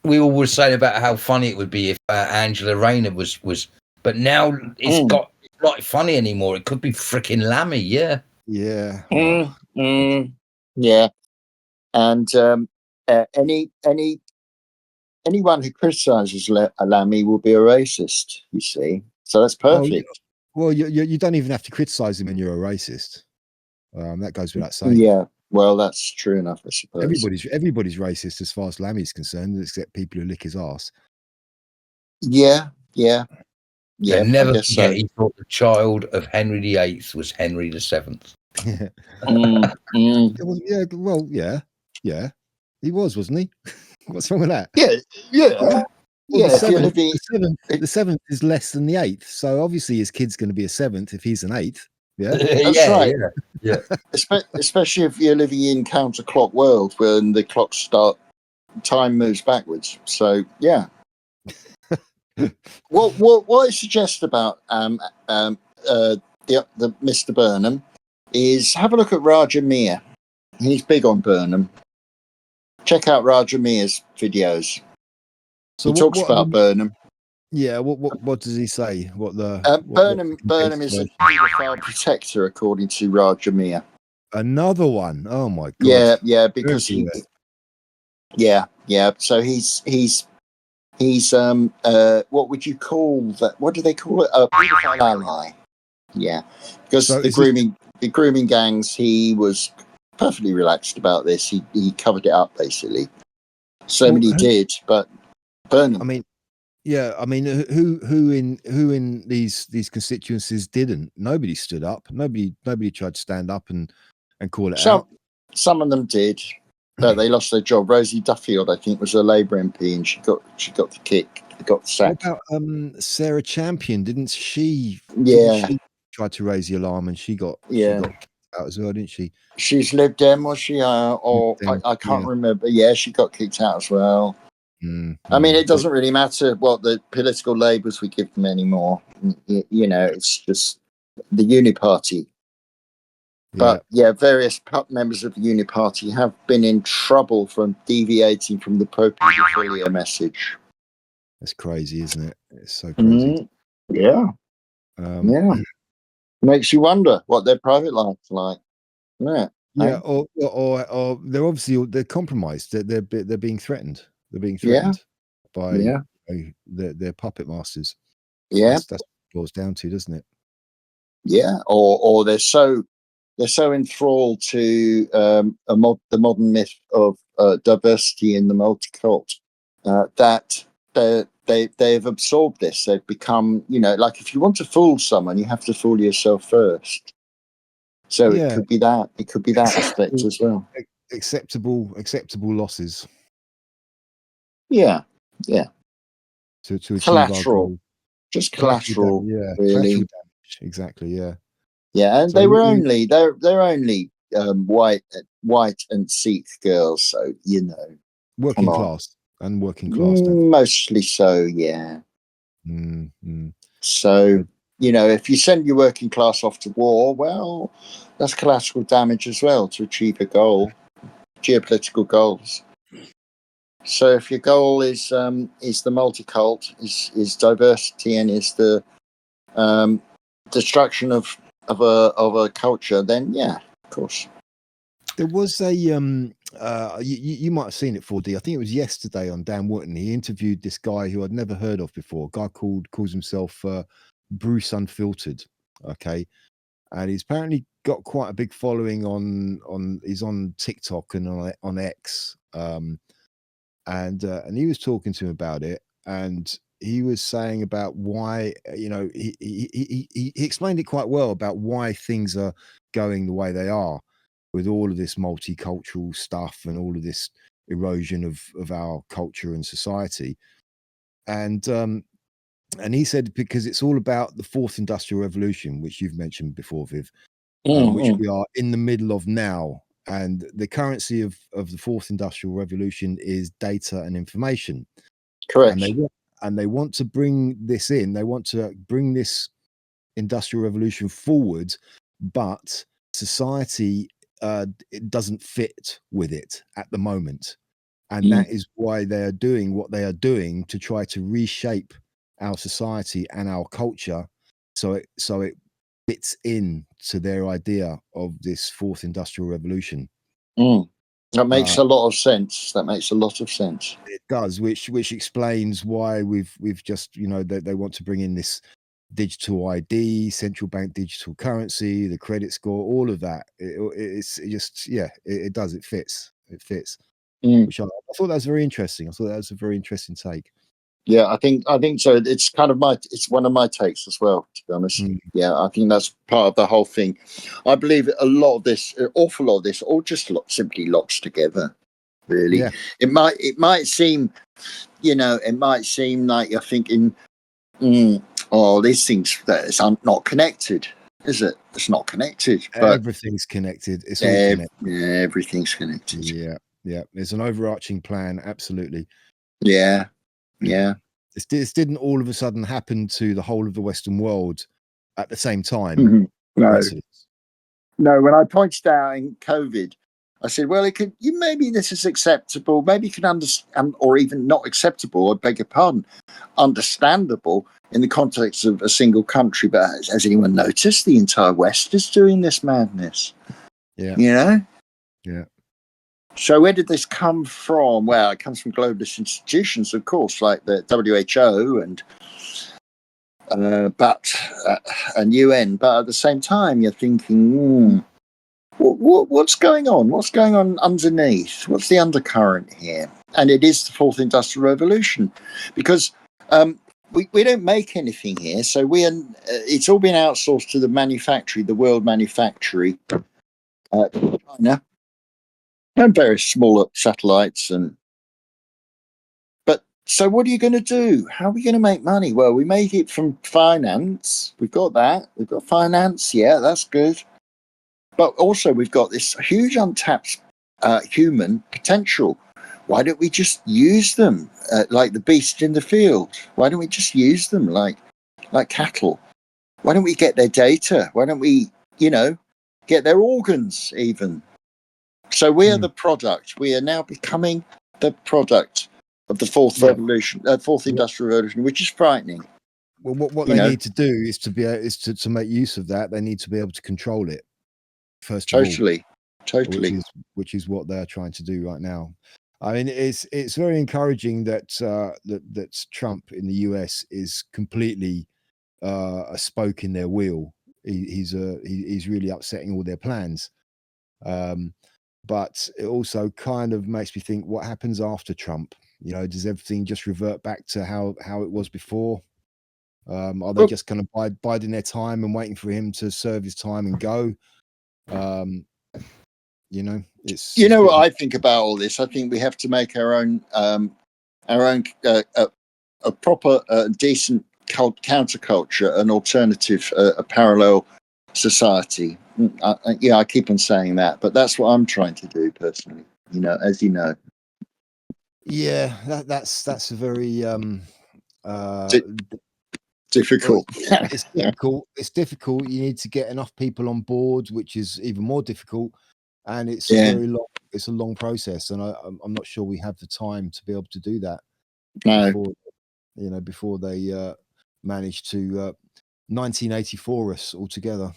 we all were saying about how funny it would be if Angela Rayner was, but now it's not funny anymore. It could be freaking Lammy, yeah. Yeah. Yeah. And anyone who criticises Lammy will be a racist, you see. So that's perfect. Well, you don't even have to criticise him when you're a racist. That goes without saying. Yeah. Well, that's true enough, I suppose. Everybody's racist as far as Lammy's concerned, except people who lick his ass. Yeah. And never forget, he thought the child of Henry VIII was Henry VII. Yeah. Well, yeah. He was, wasn't he? What's wrong with that? Yeah. Well, the seventh is less than the eighth, so obviously his kid's going to be a seventh if he's an eighth. Yeah, that's right. Yeah. Especially if you're living in counterclock world when the clocks time moves backwards. So yeah. What I suggest about the Mr. Burnham is have a look at Raja Mir. He's big on Burnham. Check out Raja Mir's videos. So he talks about Burnham. Yeah, what does he say? Burnham is a paedophile protector, according to Raja Mir. Another one. Oh my god. Yeah, because So he's what would you call that? What do they call it? A paedophile ally. Yeah, because the grooming gangs. He was perfectly relaxed about this. He covered it up basically. Many did, but Burnham. I mean, who in these constituencies didn't? Nobody stood up. Nobody tried to stand up and call it out. Some of them did, but they lost their job. Rosie Duffield, I think, was a Labour MP, and she got the kick. Got sacked. What about Sarah Champion? Didn't she? Yeah. She tried to raise the alarm, and she got kicked out as well, didn't she? She's Lib Dem, was she? I can't remember. Yeah, she got kicked out as well. I mean, it doesn't really matter what the political labels we give them anymore. You know, it's just the Uniparty. But various members of the Uniparty have been in trouble from deviating from the pro-pedophilia message. That's crazy, isn't it? It's so crazy. Yeah. Makes you wonder what their private life's like. Yeah, or they're compromised. They're being threatened. They're being threatened by their puppet masters. Yeah, that's what it boils down to, doesn't it? Yeah, or they're so enthralled to the modern myth of diversity in the multicult that they've absorbed this. They've become, like if you want to fool someone, you have to fool yourself first. So it Yeah, could be that. It could be that aspect as well. acceptable losses Yeah, to achieve our collateral, goal. just Collateral collateral, damage, yeah, really. collateral damage, exactly, yeah. Yeah, and So they're only white and Sikh girls, so working come on. class and working class, don't Mostly so, yeah. mm. So, if you send your working class off to war, well, that's collateral damage as well to achieve a goal, geopolitical goals. So, if your goal is the multicult, is diversity, and is the destruction of a culture, then yeah, of course. There was a you might have seen it, 4D. I think it was yesterday on Dan Wootton. He interviewed this guy who I'd never heard of before. A guy calls himself Bruce Unfiltered. Okay, and he's apparently got quite a big following he's on TikTok and on X. And he was talking to him about it, and he was saying about why he explained it quite well about why things are going the way they are with all of this multicultural stuff and all of this erosion of our culture and society. And he said because it's all about the fourth industrial revolution, which you've mentioned before, Viv, which we are in the middle of now. And the currency of the fourth industrial revolution is data and information. Correct. And they want to bring this in. They want to bring this industrial revolution forward, but society it doesn't fit with it at the moment. And that is why they are doing what they are doing to try to reshape our society and our culture so it fits in to their idea of this fourth industrial revolution. That makes a lot of sense. It does, which explains why we've just they want to bring in this digital ID, central bank digital currency, the credit score, all of that. It does. It fits. Which I thought that was very interesting. I thought that was a very interesting take. Yeah, I think so. It's kind of it's one of my takes as well, to be honest. Yeah, I think that's part of the whole thing. I believe an awful lot of this, all just simply locks together. Really, yeah. It might seem, like you're thinking, these things that's not connected, is it? It's not connected. But Everything's connected. It's all connected. Yeah, everything's connected. Yeah. There's an overarching plan. Absolutely. Yeah. This didn't all of a sudden happen to the whole of the Western world at the same time. No, when I pointed out in COVID, I said, well, maybe this is acceptable, maybe you can understand, or even not acceptable, I beg your pardon, understandable in the context of a single country. But has anyone noticed the entire West is doing this madness? Yeah. Yeah. So where did this come from? Well, it comes from globalist institutions, of course, like the WHO and UN. But at the same time, you're thinking, what's going on? What's going on underneath? What's the undercurrent here? And it is the fourth industrial revolution, because we don't make anything here. So it's all been outsourced to the world manufactory, China, and various smaller satellites. But so what are you going to do? How are we going to make money? Well, we make it from finance. We've got that. We've got finance. Yeah, that's good. But also we've got this huge untapped human potential. Why don't we just use them like the beast in the field? Why don't we just use them like cattle? Why don't we get their data? Why don't we, get their organs even? So we are the product. We are now becoming the product of the fourth industrial revolution, which is frightening. Well, what they need to do is to make use of that. They need to be able to control it first of all, which is what they're trying to do right now. I mean, it's very encouraging that that Trump in the US is completely a spoke in their wheel he's really upsetting all their plans. But it also kind of makes me think, what happens after Trump? You know, does everything just revert back to how it was before? Are they just kind of biding their time and waiting for him to serve his time and go? You know, it's what I think about all this. I think we have to make our own a proper decent counterculture, an alternative, a parallel society. I keep on saying that, but that's what I'm trying to do personally. You know, as you know. Yeah, that's a very difficult. It's difficult. It's difficult. You need to get enough people on board, which is even more difficult, and it's a long process. And I'm not sure we have the time to be able to do that. No. Before they manage to 1984 us altogether.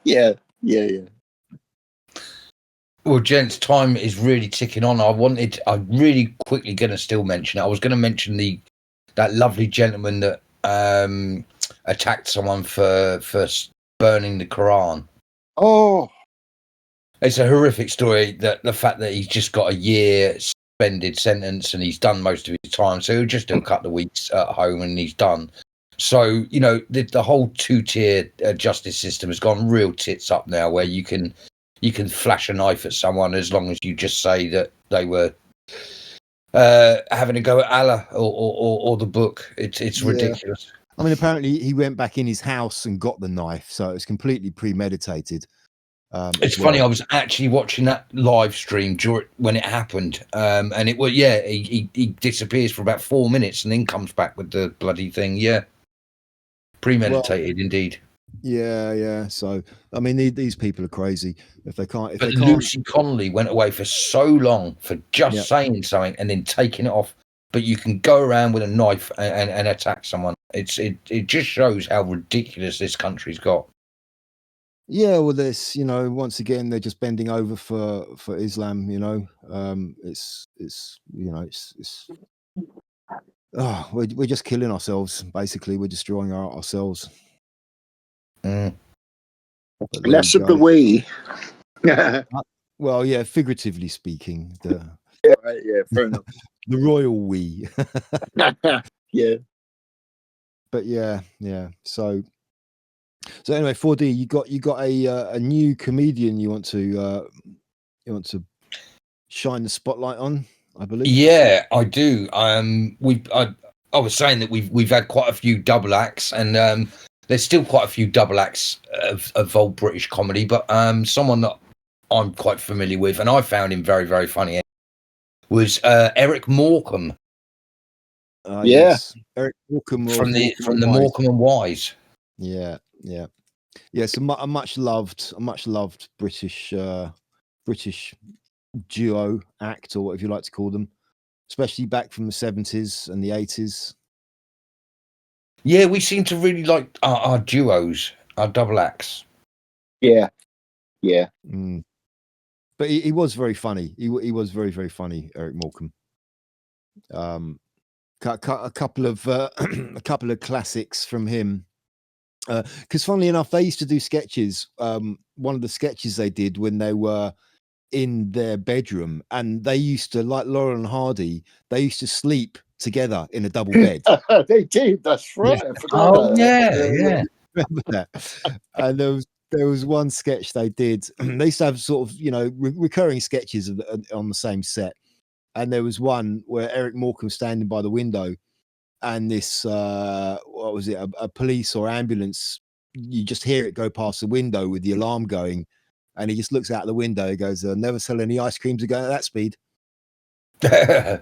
Yeah. Well, gents, time is really ticking on. I'm really quickly going to still mention it. I was going to mention that lovely gentleman that attacked someone for burning the Quran. Oh, it's a horrific story. That the fact that he's just got a year suspended sentence and he's done most of his time, so he'll just do a couple of weeks at home and he's done. So the whole two-tier justice system has gone real tits up now, where you can flash a knife at someone as long as you just say that they were having a go at Allah or the book. It's ridiculous. I mean, apparently he went back in his house and got the knife, so it's completely premeditated. It's funny. I was actually watching that live stream when it happened, and it was he disappears for about 4 minutes and then comes back with the bloody thing. Yeah, premeditated indeed. Yeah. So I mean, these people are crazy. If they can't. Lucy Connolly went away for so long for just saying something and then taking it off. But you can go around with a knife and attack someone. It just shows how ridiculous this country's got. Yeah, well, this, once again, they're just bending over for Islam. We're just killing ourselves. Basically, we're destroying ourselves. Less of the we. Well, yeah, figuratively speaking, fair enough. The royal we. Yeah. But yeah. So anyway, 4D, you got a new comedian you want to shine the spotlight on, I believe. Yeah, I do. I was saying that we've had quite a few double acts, and there's still quite a few double acts of old British comedy, but someone that I'm quite familiar with, and I found him very, very funny, was Eric Morecambe. Yes, Eric Morecambe from the Morecambe and Wise. Yeah. So a much loved British duo act, or whatever you like to call them, especially back from the 70s and the 80s. Yeah, we seem to really like our duos, our double acts. Yeah. But he was very funny. He was very, very funny, Eric Morecambe. A couple of classics from him. Because funnily enough, they used to do sketches. One of the sketches they did when they were in their bedroom, and they used to, like Laurel and Hardy, they used to sleep together in a double bed. They did. That's right. Yeah. I forgot about that. Yeah. Remember that? And there was one sketch they did. They used to have sort of recurring sketches on the same set, and there was one where Eric Morecambe standing by the window, and this what was it, a police or ambulance, you just hear it go past the window with the alarm going, and he just looks out the window. He goes, never sell any ice creams again at that speed. Yeah,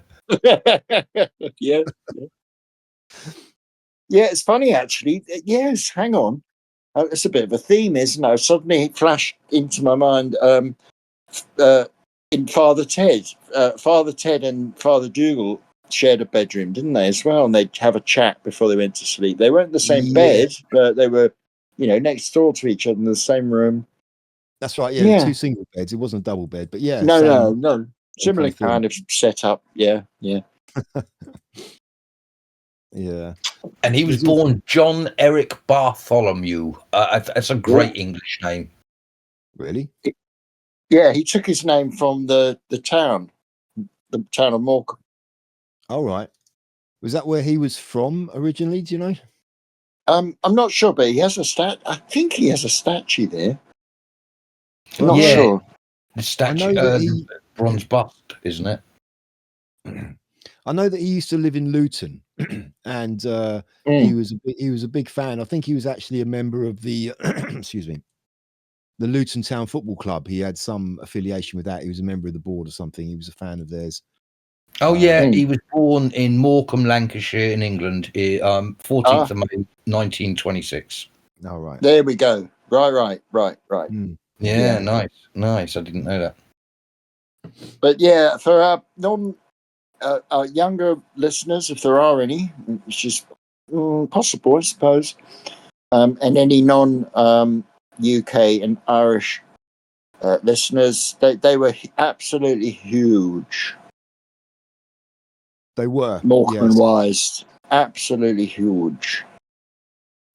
it's funny actually. Yes, hang on, it's a bit of a theme, isn't it? Suddenly it flashed into my mind in Father Ted and Father Dougal shared a bedroom, didn't they, as well? And they'd have a chat before they went to sleep. They weren't in the same bed, but they were, next door to each other in the same room. That's right. Yeah. Two single beds. It wasn't a double bed, but yeah. No. Similar kind of setup. Yeah. Yeah. And he was There's also- born John Eric Bartholomew. That's a great English name. Really? Yeah, he took his name from the town of Morecambe. All right. Was that where he was from originally? Do you know? I'm not sure, but he has I think he has a statue there. Well, Not yeah, sure. the statue, I know that he- bronze bust, isn't it? I know that he used to live in Luton, and he was a big fan. I think he was actually a member of the excuse me, the Luton Town Football Club. He had some affiliation with that. He was a member of the board or something. He was a fan of theirs. Oh yeah, he was born in Morecambe, Lancashire, in England, 14th of May, 1926. All right. There we go. Right. Mm. Yeah, Yeah. nice. I didn't know that. But yeah, for our our younger listeners, if there are any, which is possible, I suppose, and any non-UK and Irish listeners, they were absolutely huge. They were Morecambe yes. wise, absolutely huge.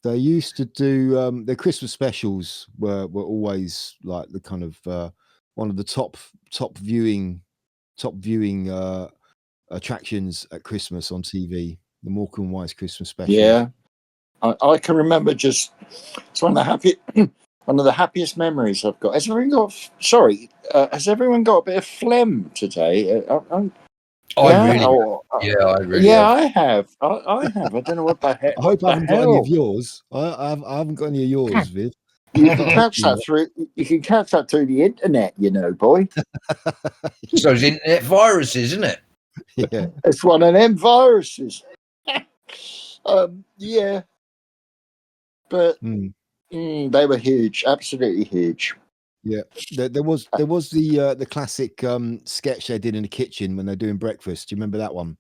They used to do their Christmas specials were always like the kind of one of the top viewing attractions at Christmas on TV. The Morecambe Wise Christmas specials. Yeah, I can remember it's one of the happiest memories I've got. Has everyone got a bit of phlegm today? I have. I have. I don't know what the heck. I hope I the haven't got any of hell. yours. I haven't got any of yours, Vid. You can catch that through. You can catch that through the internet, boy. It's those internet viruses, isn't it? Yeah, It's one of them viruses. Yeah, but they were huge, absolutely huge. yeah. There was the classic sketch they did in the kitchen when they're doing breakfast. Do you remember that one?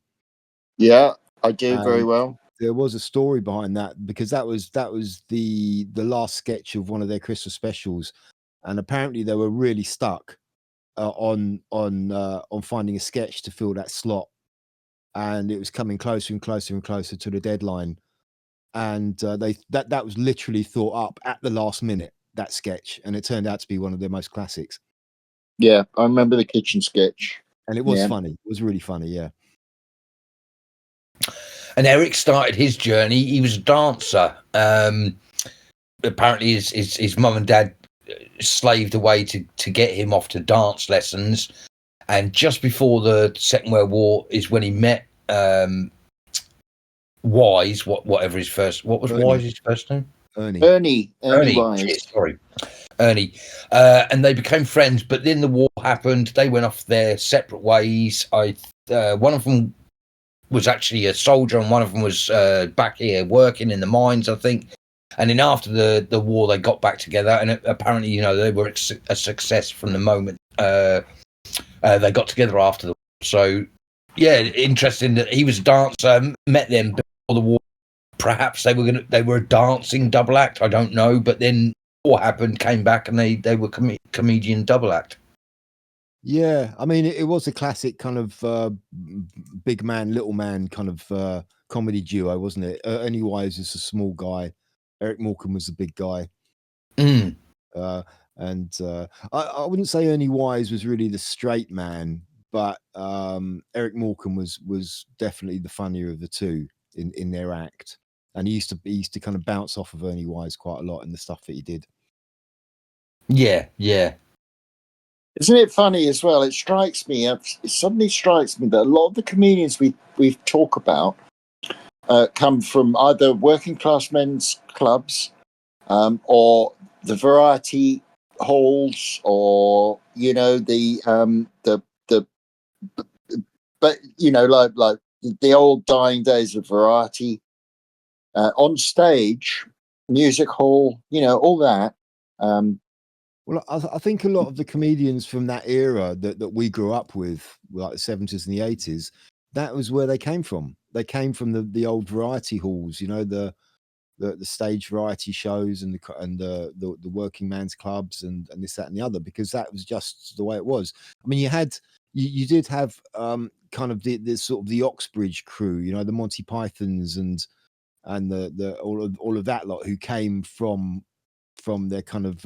Yeah, I do very well. There was a story behind that because that was the last sketch of one of their Christmas specials, and apparently they were really stuck on finding a sketch to fill that slot, and it was coming closer and closer and closer to the deadline, and that was literally thought up at the last minute, that sketch, and it turned out to be one of their most classics. Yeah, I remember the kitchen sketch, and it was funny. It was really funny. Yeah. And Eric started his journey. He was a dancer. Apparently, his mum and dad slaved away to get him off to dance lessons. And just before the Second World War is when he met Wise. What was Ernie. Wise's first name? Ernie Wise. Sorry, Ernie. And they became friends. But then the war happened. They went off their separate ways. One of them was actually a soldier, and one of them was back here working in the mines, I think. And then after the war, they got back together, and apparently, they were a success from the moment they got together after the war. So, yeah, interesting that he was a dancer, met them before the war. Perhaps they were a dancing double act. I don't know, but then war happened, came back, and they were comedian double act. Yeah, I mean, it was a classic kind of big man, little man kind of comedy duo, wasn't it? Ernie Wise is a small guy. Eric Morecambe was the big guy. Mm. And I wouldn't say Ernie Wise was really the straight man, but Eric Morecambe was definitely the funnier of the two in their act. And he used to kind of bounce off of Ernie Wise quite a lot in the stuff that he did. Yeah. Isn't it funny as well? It suddenly strikes me that a lot of the comedians we talk about come from either working class men's clubs or the variety halls, or like the old dying days of variety on stage, music hall, all that. Well, I think a lot of the comedians from that era that we grew up with, like the 70s and the 80s, that was where they came from. They came from the old variety halls, the stage variety shows and the working man's clubs and this, that, and the other, because that was just the way it was. I mean, you had you did have kind of the sort of the Oxbridge crew, you know, the Monty Pythons and the all of that lot who came from their kind of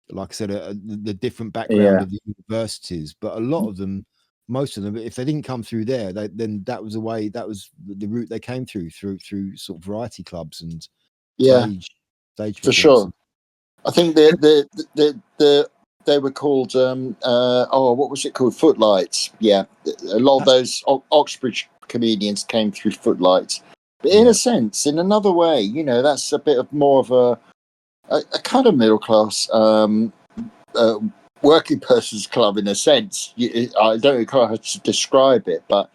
like I said, the different background Yeah. of the universities. But a lot of them, most of them, if they didn't come through there, then that was the way, that was the route they came through sort of variety clubs and Yeah, stage for sure. performances. I think they were called what was it called? Footlights. Yeah, a lot of those Oxbridge comedians came through Footlights. But in a sense, in another way, you know, that's a bit of more of a kind of middle class working person's club in a sense. I don't know how to describe it, but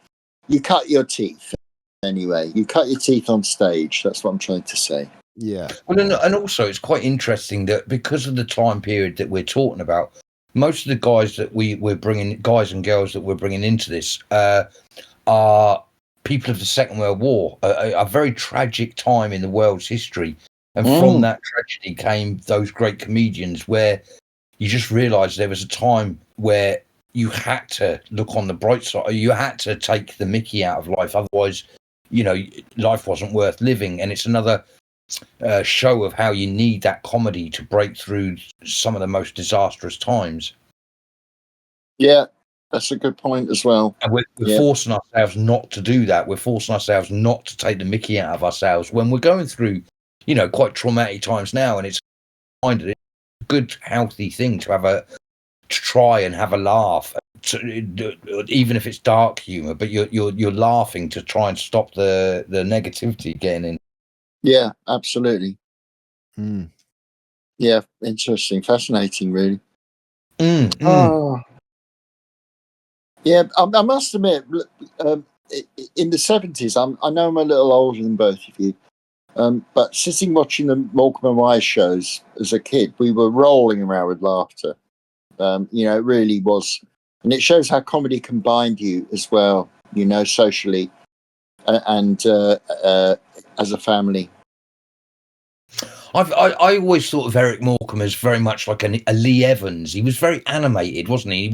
you cut your teeth anyway. You cut your teeth on stage. That's what I'm trying to say. Yeah. Well, and also it's quite interesting that because of the time period that we're talking about, most of the guys that we're bringing, guys and girls that we're bringing into this, are people of the Second World War, a very tragic time in the world's history. And from that tragedy came those great comedians where you just realised there was a time where you had to look on the bright side. You had to take the Mickey out of life. Otherwise, you know, life wasn't worth living. And it's another show of how you need that comedy to break through some of the most disastrous times. Yeah, that's a good point as well. And we're forcing ourselves not to do that. We're forcing ourselves not to take the Mickey out of ourselves when we're going through, you know, quite traumatic times now. And it's kind of a good, healthy thing to try and have a laugh, even if it's dark humor. But you're laughing to try and stop the negativity getting in. Yeah, absolutely. Mm. Yeah, interesting, fascinating, really. Oh. Yeah, I must admit, in the 70s, I know I'm a little older than both of you, but sitting watching the Morecambe and Wise shows as a kid, we were rolling around with laughter. You know, it really was. And it shows how comedy can bind you as well, you know, socially and as a family. I always thought of Eric Morecambe as very much like a Lee Evans. He was very animated, wasn't he?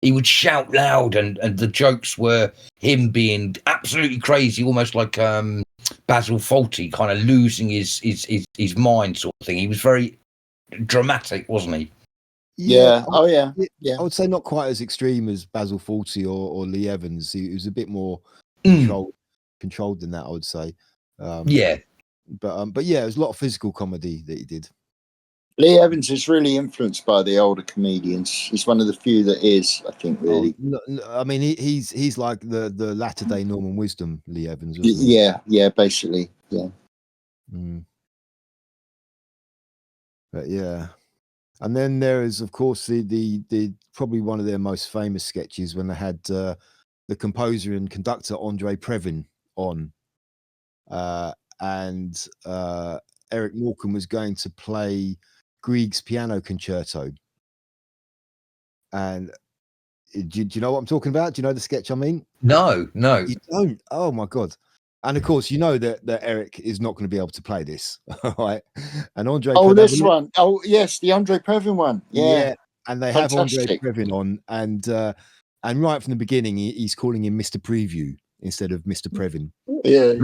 He would shout loud, and the jokes were him being absolutely crazy, almost like Basil Fawlty, kind of losing his mind, sort of thing. He was very dramatic, wasn't he? Yeah. Yeah. I would say not quite as extreme as Basil Fawlty or Lee Evans. He was a bit more controlled than that, I would say. Yeah. But yeah, it was a lot of physical comedy that he did. Lee Evans is really influenced by the older comedians. He's one of the few that is, I think, really. I mean, he's like the latter day Norman Wisdom, Lee Evans, wasn't he? Yeah, basically, yeah. But yeah, and then there is, of course, the probably one of their most famous sketches when they had the composer and conductor Andre Previn on, and Eric Morecambe was going to play Grieg's Piano Concerto. And do you know what I'm talking about? Do you know the sketch I mean? No. You don't? Oh my God. And of course, you know that Eric is not going to be able to play this, right? And Andre. This one. Oh, yes, the Andre Previn one. Yeah. And they have Andre Previn on, and right from the beginning, he's calling him Mr. Preview instead of Mr. Previn. Yeah.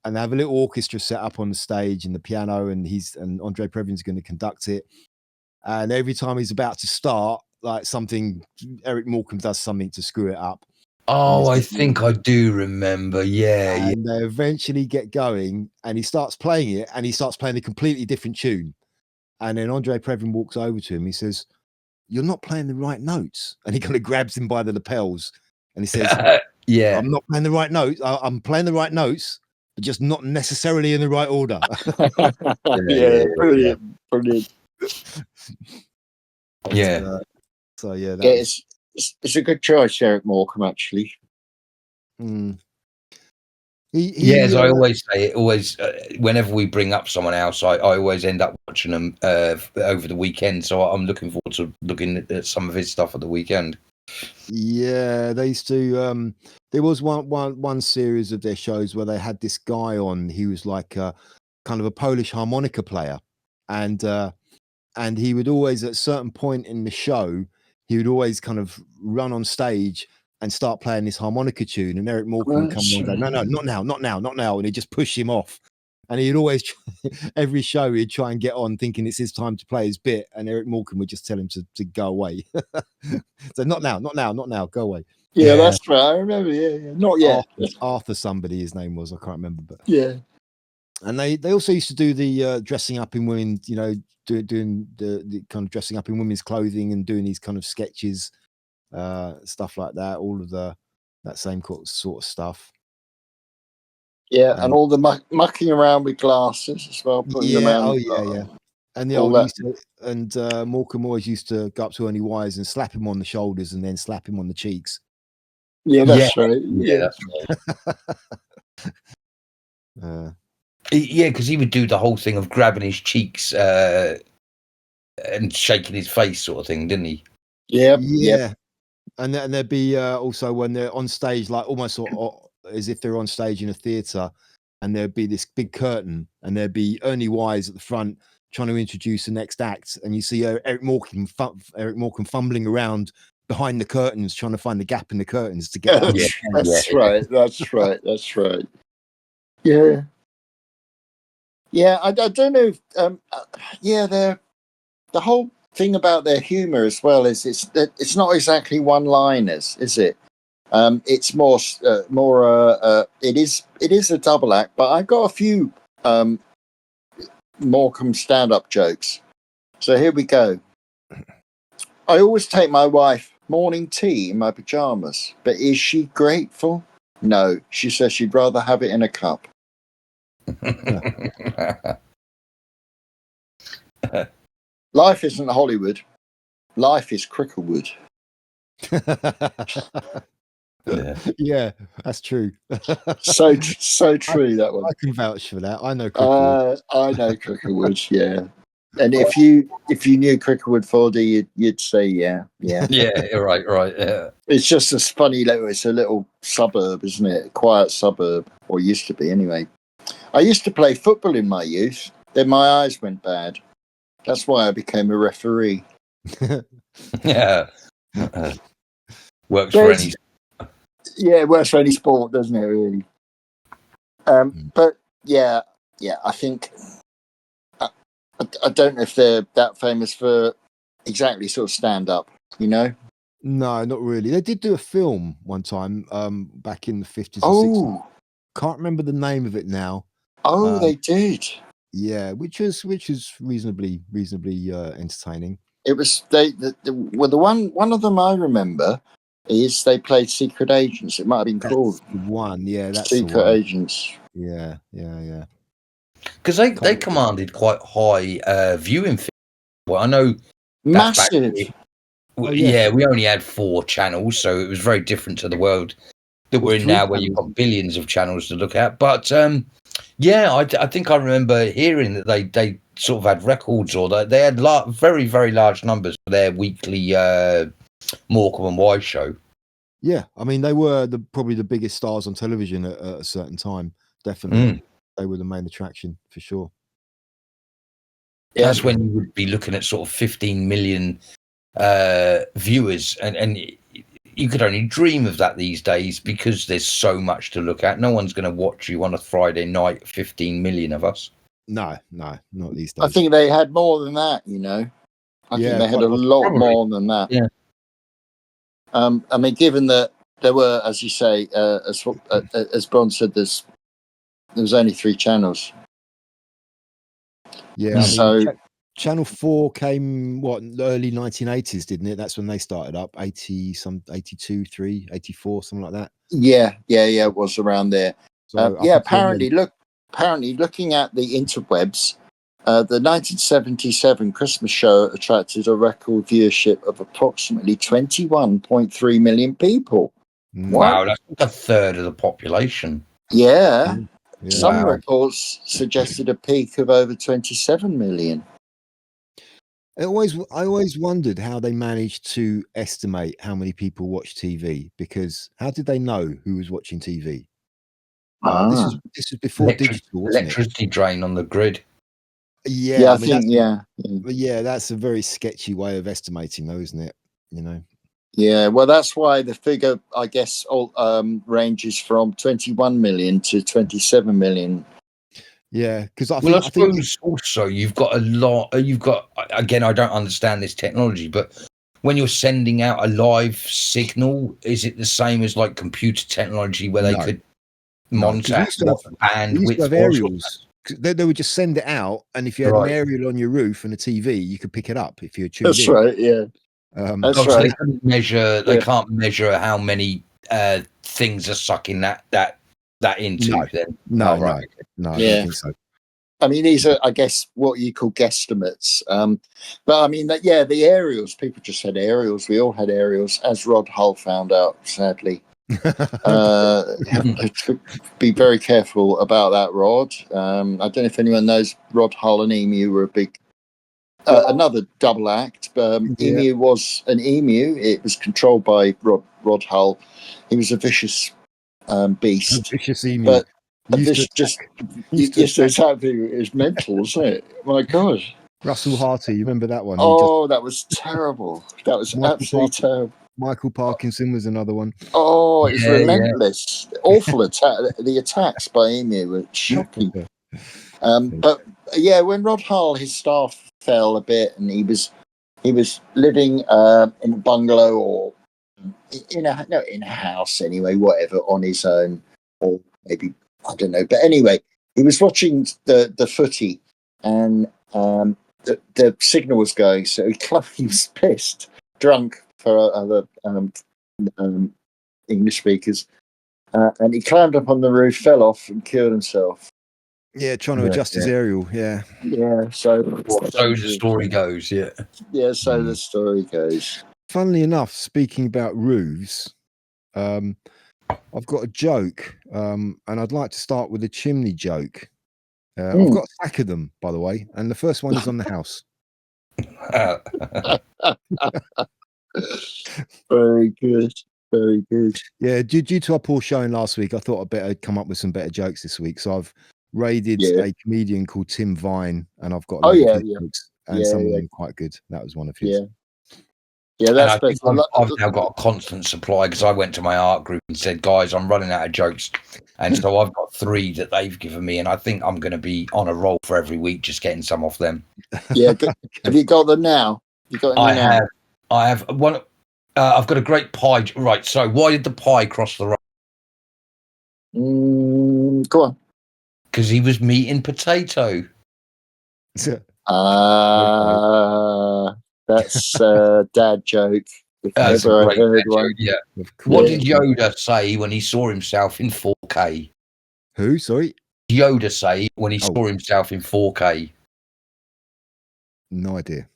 And they have a little orchestra set up on the stage and the piano, and Andre Previn's going to conduct it. And every time he's about to start, like Eric Morecambe does something to screw it up. Oh, I think I do remember. Yeah. And they eventually get going, and he starts playing it, and he starts playing a completely different tune. And then Andre Previn walks over to him. He says, "You're not playing the right notes." And he kind of grabs him by the lapels, and he says, "Yeah, I'm not playing the right notes. I'm playing the right notes, but just not necessarily in the right order." Brilliant. Yeah. So yeah, it's a good choice, Eric Morecambe, actually. As I always say, whenever we bring up someone else, I always end up watching them over the weekend. So I'm looking forward to looking at some of his stuff at the weekend. Yeah, they used to. There was one series of their shows where they had this guy on. He was like kind of a Polish harmonica player, and he would always, at a certain point in the show, he would always kind of run on stage and start playing this harmonica tune, and Eric Morecambe would come on and go, no, not now, and he'd just push him off. And he'd always, every show, he'd try and get on thinking it's his time to play his bit, and Eric Morecambe would just tell him to go away. So not now, go away. Yeah, that's right. I remember. Yeah. Not yet. Arthur somebody his name was, I can't remember, but yeah. And they also used to do the dressing up in women, doing the kind of dressing up in women's clothing and doing these kind of sketches, stuff like that. All of that same sort of stuff. Yeah, and all the mucking around with glasses as well. Putting them around. Yeah. And the Morecambe always used to go up to Ernie Wise and slap him on the shoulders and then slap him on the cheeks. Yeah, that's right. Yeah, that's right. Yeah, because he would do the whole thing of grabbing his cheeks and shaking his face, sort of thing, didn't he? Yeah. And there'd be also when they're on stage, like almost sort of as if they're on stage in a theatre, and there'd be this big curtain, and there'd be Ernie Wise at the front trying to introduce the next act, and you see Eric Morecambe fumbling around behind the curtains, trying to find the gap in the curtains to get out. That's right. Yeah. Yeah, I don't know. The whole thing about their humour as well is it's not exactly one-liners, is it? It's more. It is a double act, but I've got a few Morecambe stand-up jokes. So here we go. I always take my wife morning tea in my pajamas, but is she grateful? No, she says she'd rather have it in a cup. Life isn't Hollywood. Life is Cricklewood. Yeah, that's true. so true, that one. I can vouch for that. I know Cricklewood. I know Cricklewood, yeah. And if you knew Cricklewood 4D, you'd say yeah. Yeah, right. Yeah. It's just as funny. It's a little suburb, isn't it? A quiet suburb, or used to be anyway. I used to play football in my youth. Then my eyes went bad. That's why I became a referee. Yeah. Works for any. Yeah, it works for any sport, doesn't it? Really. But yeah. I think I don't know if they're that famous for exactly sort of stand up. No, not really. They did do a film one time, back in the 50s or 60s. Can't remember the name of it now. Oh, they did. Yeah, which is reasonably entertaining. It was the one of them I remember is they played secret agents. It might have been called one. Yeah, that's secret agents. Yeah. Because they commanded quite high viewing figures. Well, I know massive. Yeah, we only had 4 channels, so it was very different to the world that we're in now, where you've got billions of channels to look at. But I think I remember hearing that they sort of had records, or that they had very, very large numbers for their weekly Morecambe and Wise show. Yeah, I mean, they were probably the biggest stars on television at a certain time. Definitely, they were the main attraction for sure. Yeah. That's when you would be looking at sort of 15 million viewers, and you could only dream of that these days because there's so much to look at. No one's going to watch you on a Friday night, 15 million of us. No, not these days. I think they had more than that, I think they had a lot more than that. Yeah. I mean, given that there were, as you say, as Bron said, there was only 3 channels. Yeah, Channel 4 came the early 1980s, didn't it? That's when they started up, 82, 3, 84, something like that. Yeah, it was around there. So apparently looking at the interwebs, the 1977 Christmas show attracted a record viewership of approximately 21.3 million people. Wow, that's like a third of the population. Yeah. Some reports suggested a peak of over 27 million. I always wondered how they managed to estimate how many people watch TV, because how did they know who was watching TV? This is before digital, wasn't electricity drain on the grid. Yeah, I think. Yeah, that's a very sketchy way of estimating, though, isn't it? you know. Yeah, well, that's why the figure, I guess, ranges from 21 million to 27 million. Yeah, because I Well, think I suppose also you've got a lot. You've got, again, I don't understand this technology, but when you're sending out a live signal, is it the same as like computer technology where they could monitor what the bandwidth have aerials. They would just send it out, and if you had an aerial on your roof and a TV, you could pick it up if you're tuned in. That's right. Yeah, that's so right. They can't measure. They can't measure how many things are sucking that into. No, then no, right. no, I don't think so. I mean, these are, I guess, what you call guesstimates. But I mean, the aerials. People just had aerials. We all had aerials, as Rod Hull found out, sadly. Be very careful about that, Rod. I don't know if anyone knows Rod Hull and Emu were a big another double act. Emu was an emu. It was controlled by Rod Hull. He was a vicious beast. A vicious emu. But used to attack people is mental, isn't it? My God. Russell Harty, you remember that one? That was terrible. That was absolutely terrible. Michael Parkinson was another one. Oh, it was relentless. Awful attack. The attacks by Emu were shocking. But yeah, when Rod Hull, his staff fell a bit, and he was living in a bungalow or in a house anyway, whatever, on his own, or maybe I don't know. But anyway, he was watching the footy, and the signal was going, so he was pissed, drunk for other English speakers, and he climbed up on the roof, fell off, and killed himself. Yeah, trying to adjust his aerial. Yeah. So the story goes. Yeah. So the story goes. Funnily enough, speaking about roofs, I've got a joke, and I'd like to start with a chimney joke. I've got a stack of them, by the way, and the first one is on the house. Very good. Very good. Yeah, due to our poor showing last week, I thought I'd better come up with some better jokes this week. So I've raided a comedian called Tim Vine, and I've got jokes, and some of them are quite good. That was one of his. Yeah, that's and I've now got a constant supply because I went to my art group and said, guys, I'm running out of jokes. And so I've got 3 that they've given me, and I think I'm going to be on a roll for every week just getting some off them. Yeah, good. Have you got them now? You got any I have one. I've got a great pie. Right, so why did the pie cross the road? Go on. Because he was meeting potato. That's a dad joke. If ever I heard one. Yeah. What did Yoda say when he saw himself in 4K? Who? Sorry? Yoda say when he saw himself in 4K? No idea.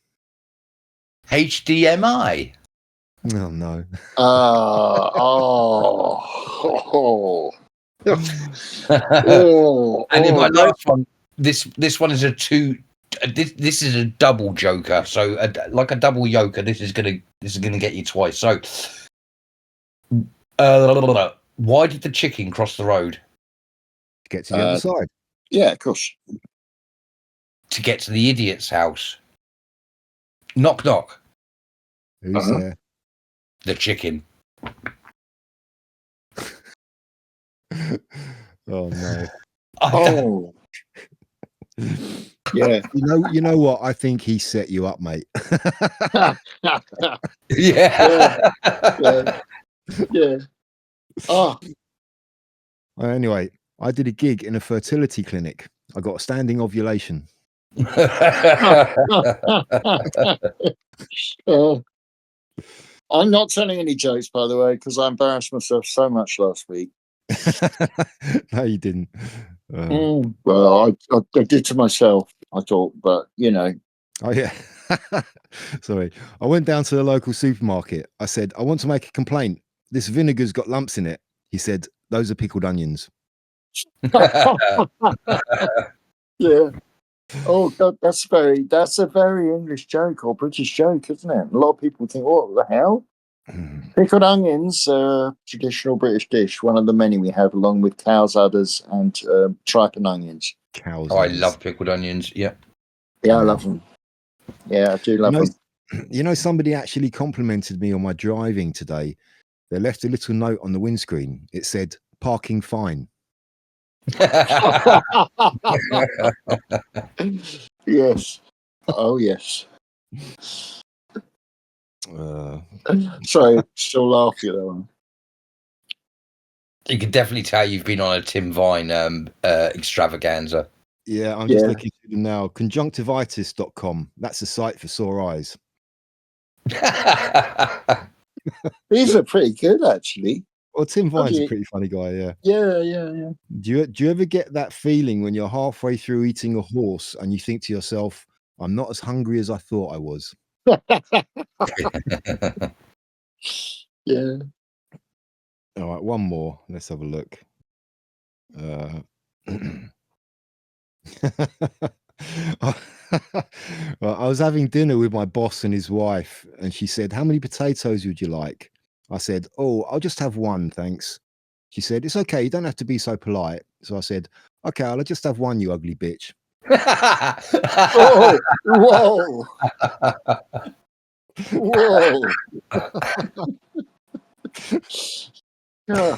HDMI. Oh no. And in my last one, this one is a 2. This is a double joker, so like a double yoker. This is gonna get you twice. So, why did the chicken cross the road? To get to the other side. Yeah, of course. To get to the idiot's house. Knock knock. Who's there? The chicken. Oh no. Oh. Yeah. You know what? I think he set you up, mate. Yeah. Oh. Anyway, I did a gig in a fertility clinic. I got a standing ovulation. I'm not telling any jokes, by the way, because I embarrassed myself so much last week. No, you didn't. Well, I did to myself, I thought, but you know. Oh, yeah. Sorry. I went down to the local supermarket. I said, I want to make a complaint. This vinegar's got lumps in it. He said, those are pickled onions. Yeah. Oh God, that's a very English joke or British joke, isn't it? A lot of people think, what the hell? Pickled onions, traditional British dish, one of the many we have, along with cow's udders and tripe and onions. I love pickled onions. Yeah. Yeah, I love them. Yeah, I do love them. You know, somebody actually complimented me on my driving today. They left a little note on the windscreen. It said, "Parking fine." Yes. Oh, yes. Sorry, still laughing at that one. You can definitely tell you've been on a Tim Vine extravaganza. Yeah, I'm just looking through them now. Conjunctivitis.com. That's the site for sore eyes. These are pretty good, actually. Well, Tim Vine's a pretty funny guy, yeah. Yeah. Do you ever get that feeling when you're halfway through eating a horse and you think to yourself, I'm not as hungry as I thought I was? Yeah. All right, one more. Let's have a look. Well, I was having dinner with my boss and his wife, and she said, "How many potatoes would you like?" I said, "Oh, I'll just have one, thanks." She said, "It's okay, you don't have to be so polite." So I said, "Okay, I'll just have one, you ugly bitch." Oh, whoa. Whoa. Yeah.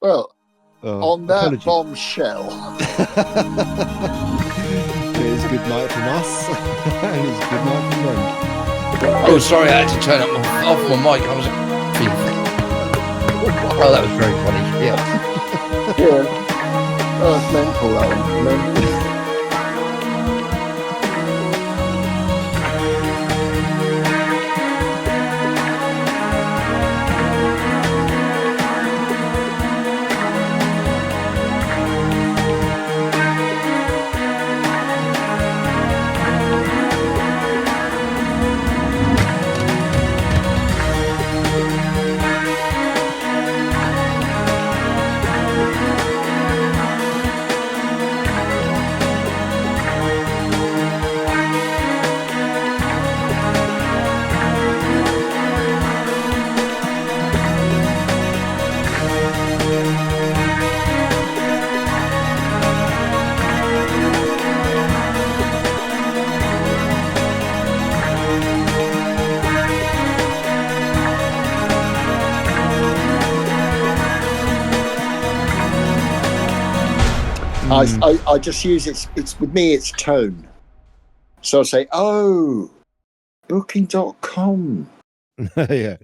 Well, on that apology. bombshell. It's good night from us, and it's good night from them. Oh, sorry, I had to turn off my mic. I was. Oh, that was very funny. Yeah. Yeah. Oh, it's mental, that one. Mental. I just use it's with me, it's tone. So I'll say, oh, booking.com. Yeah.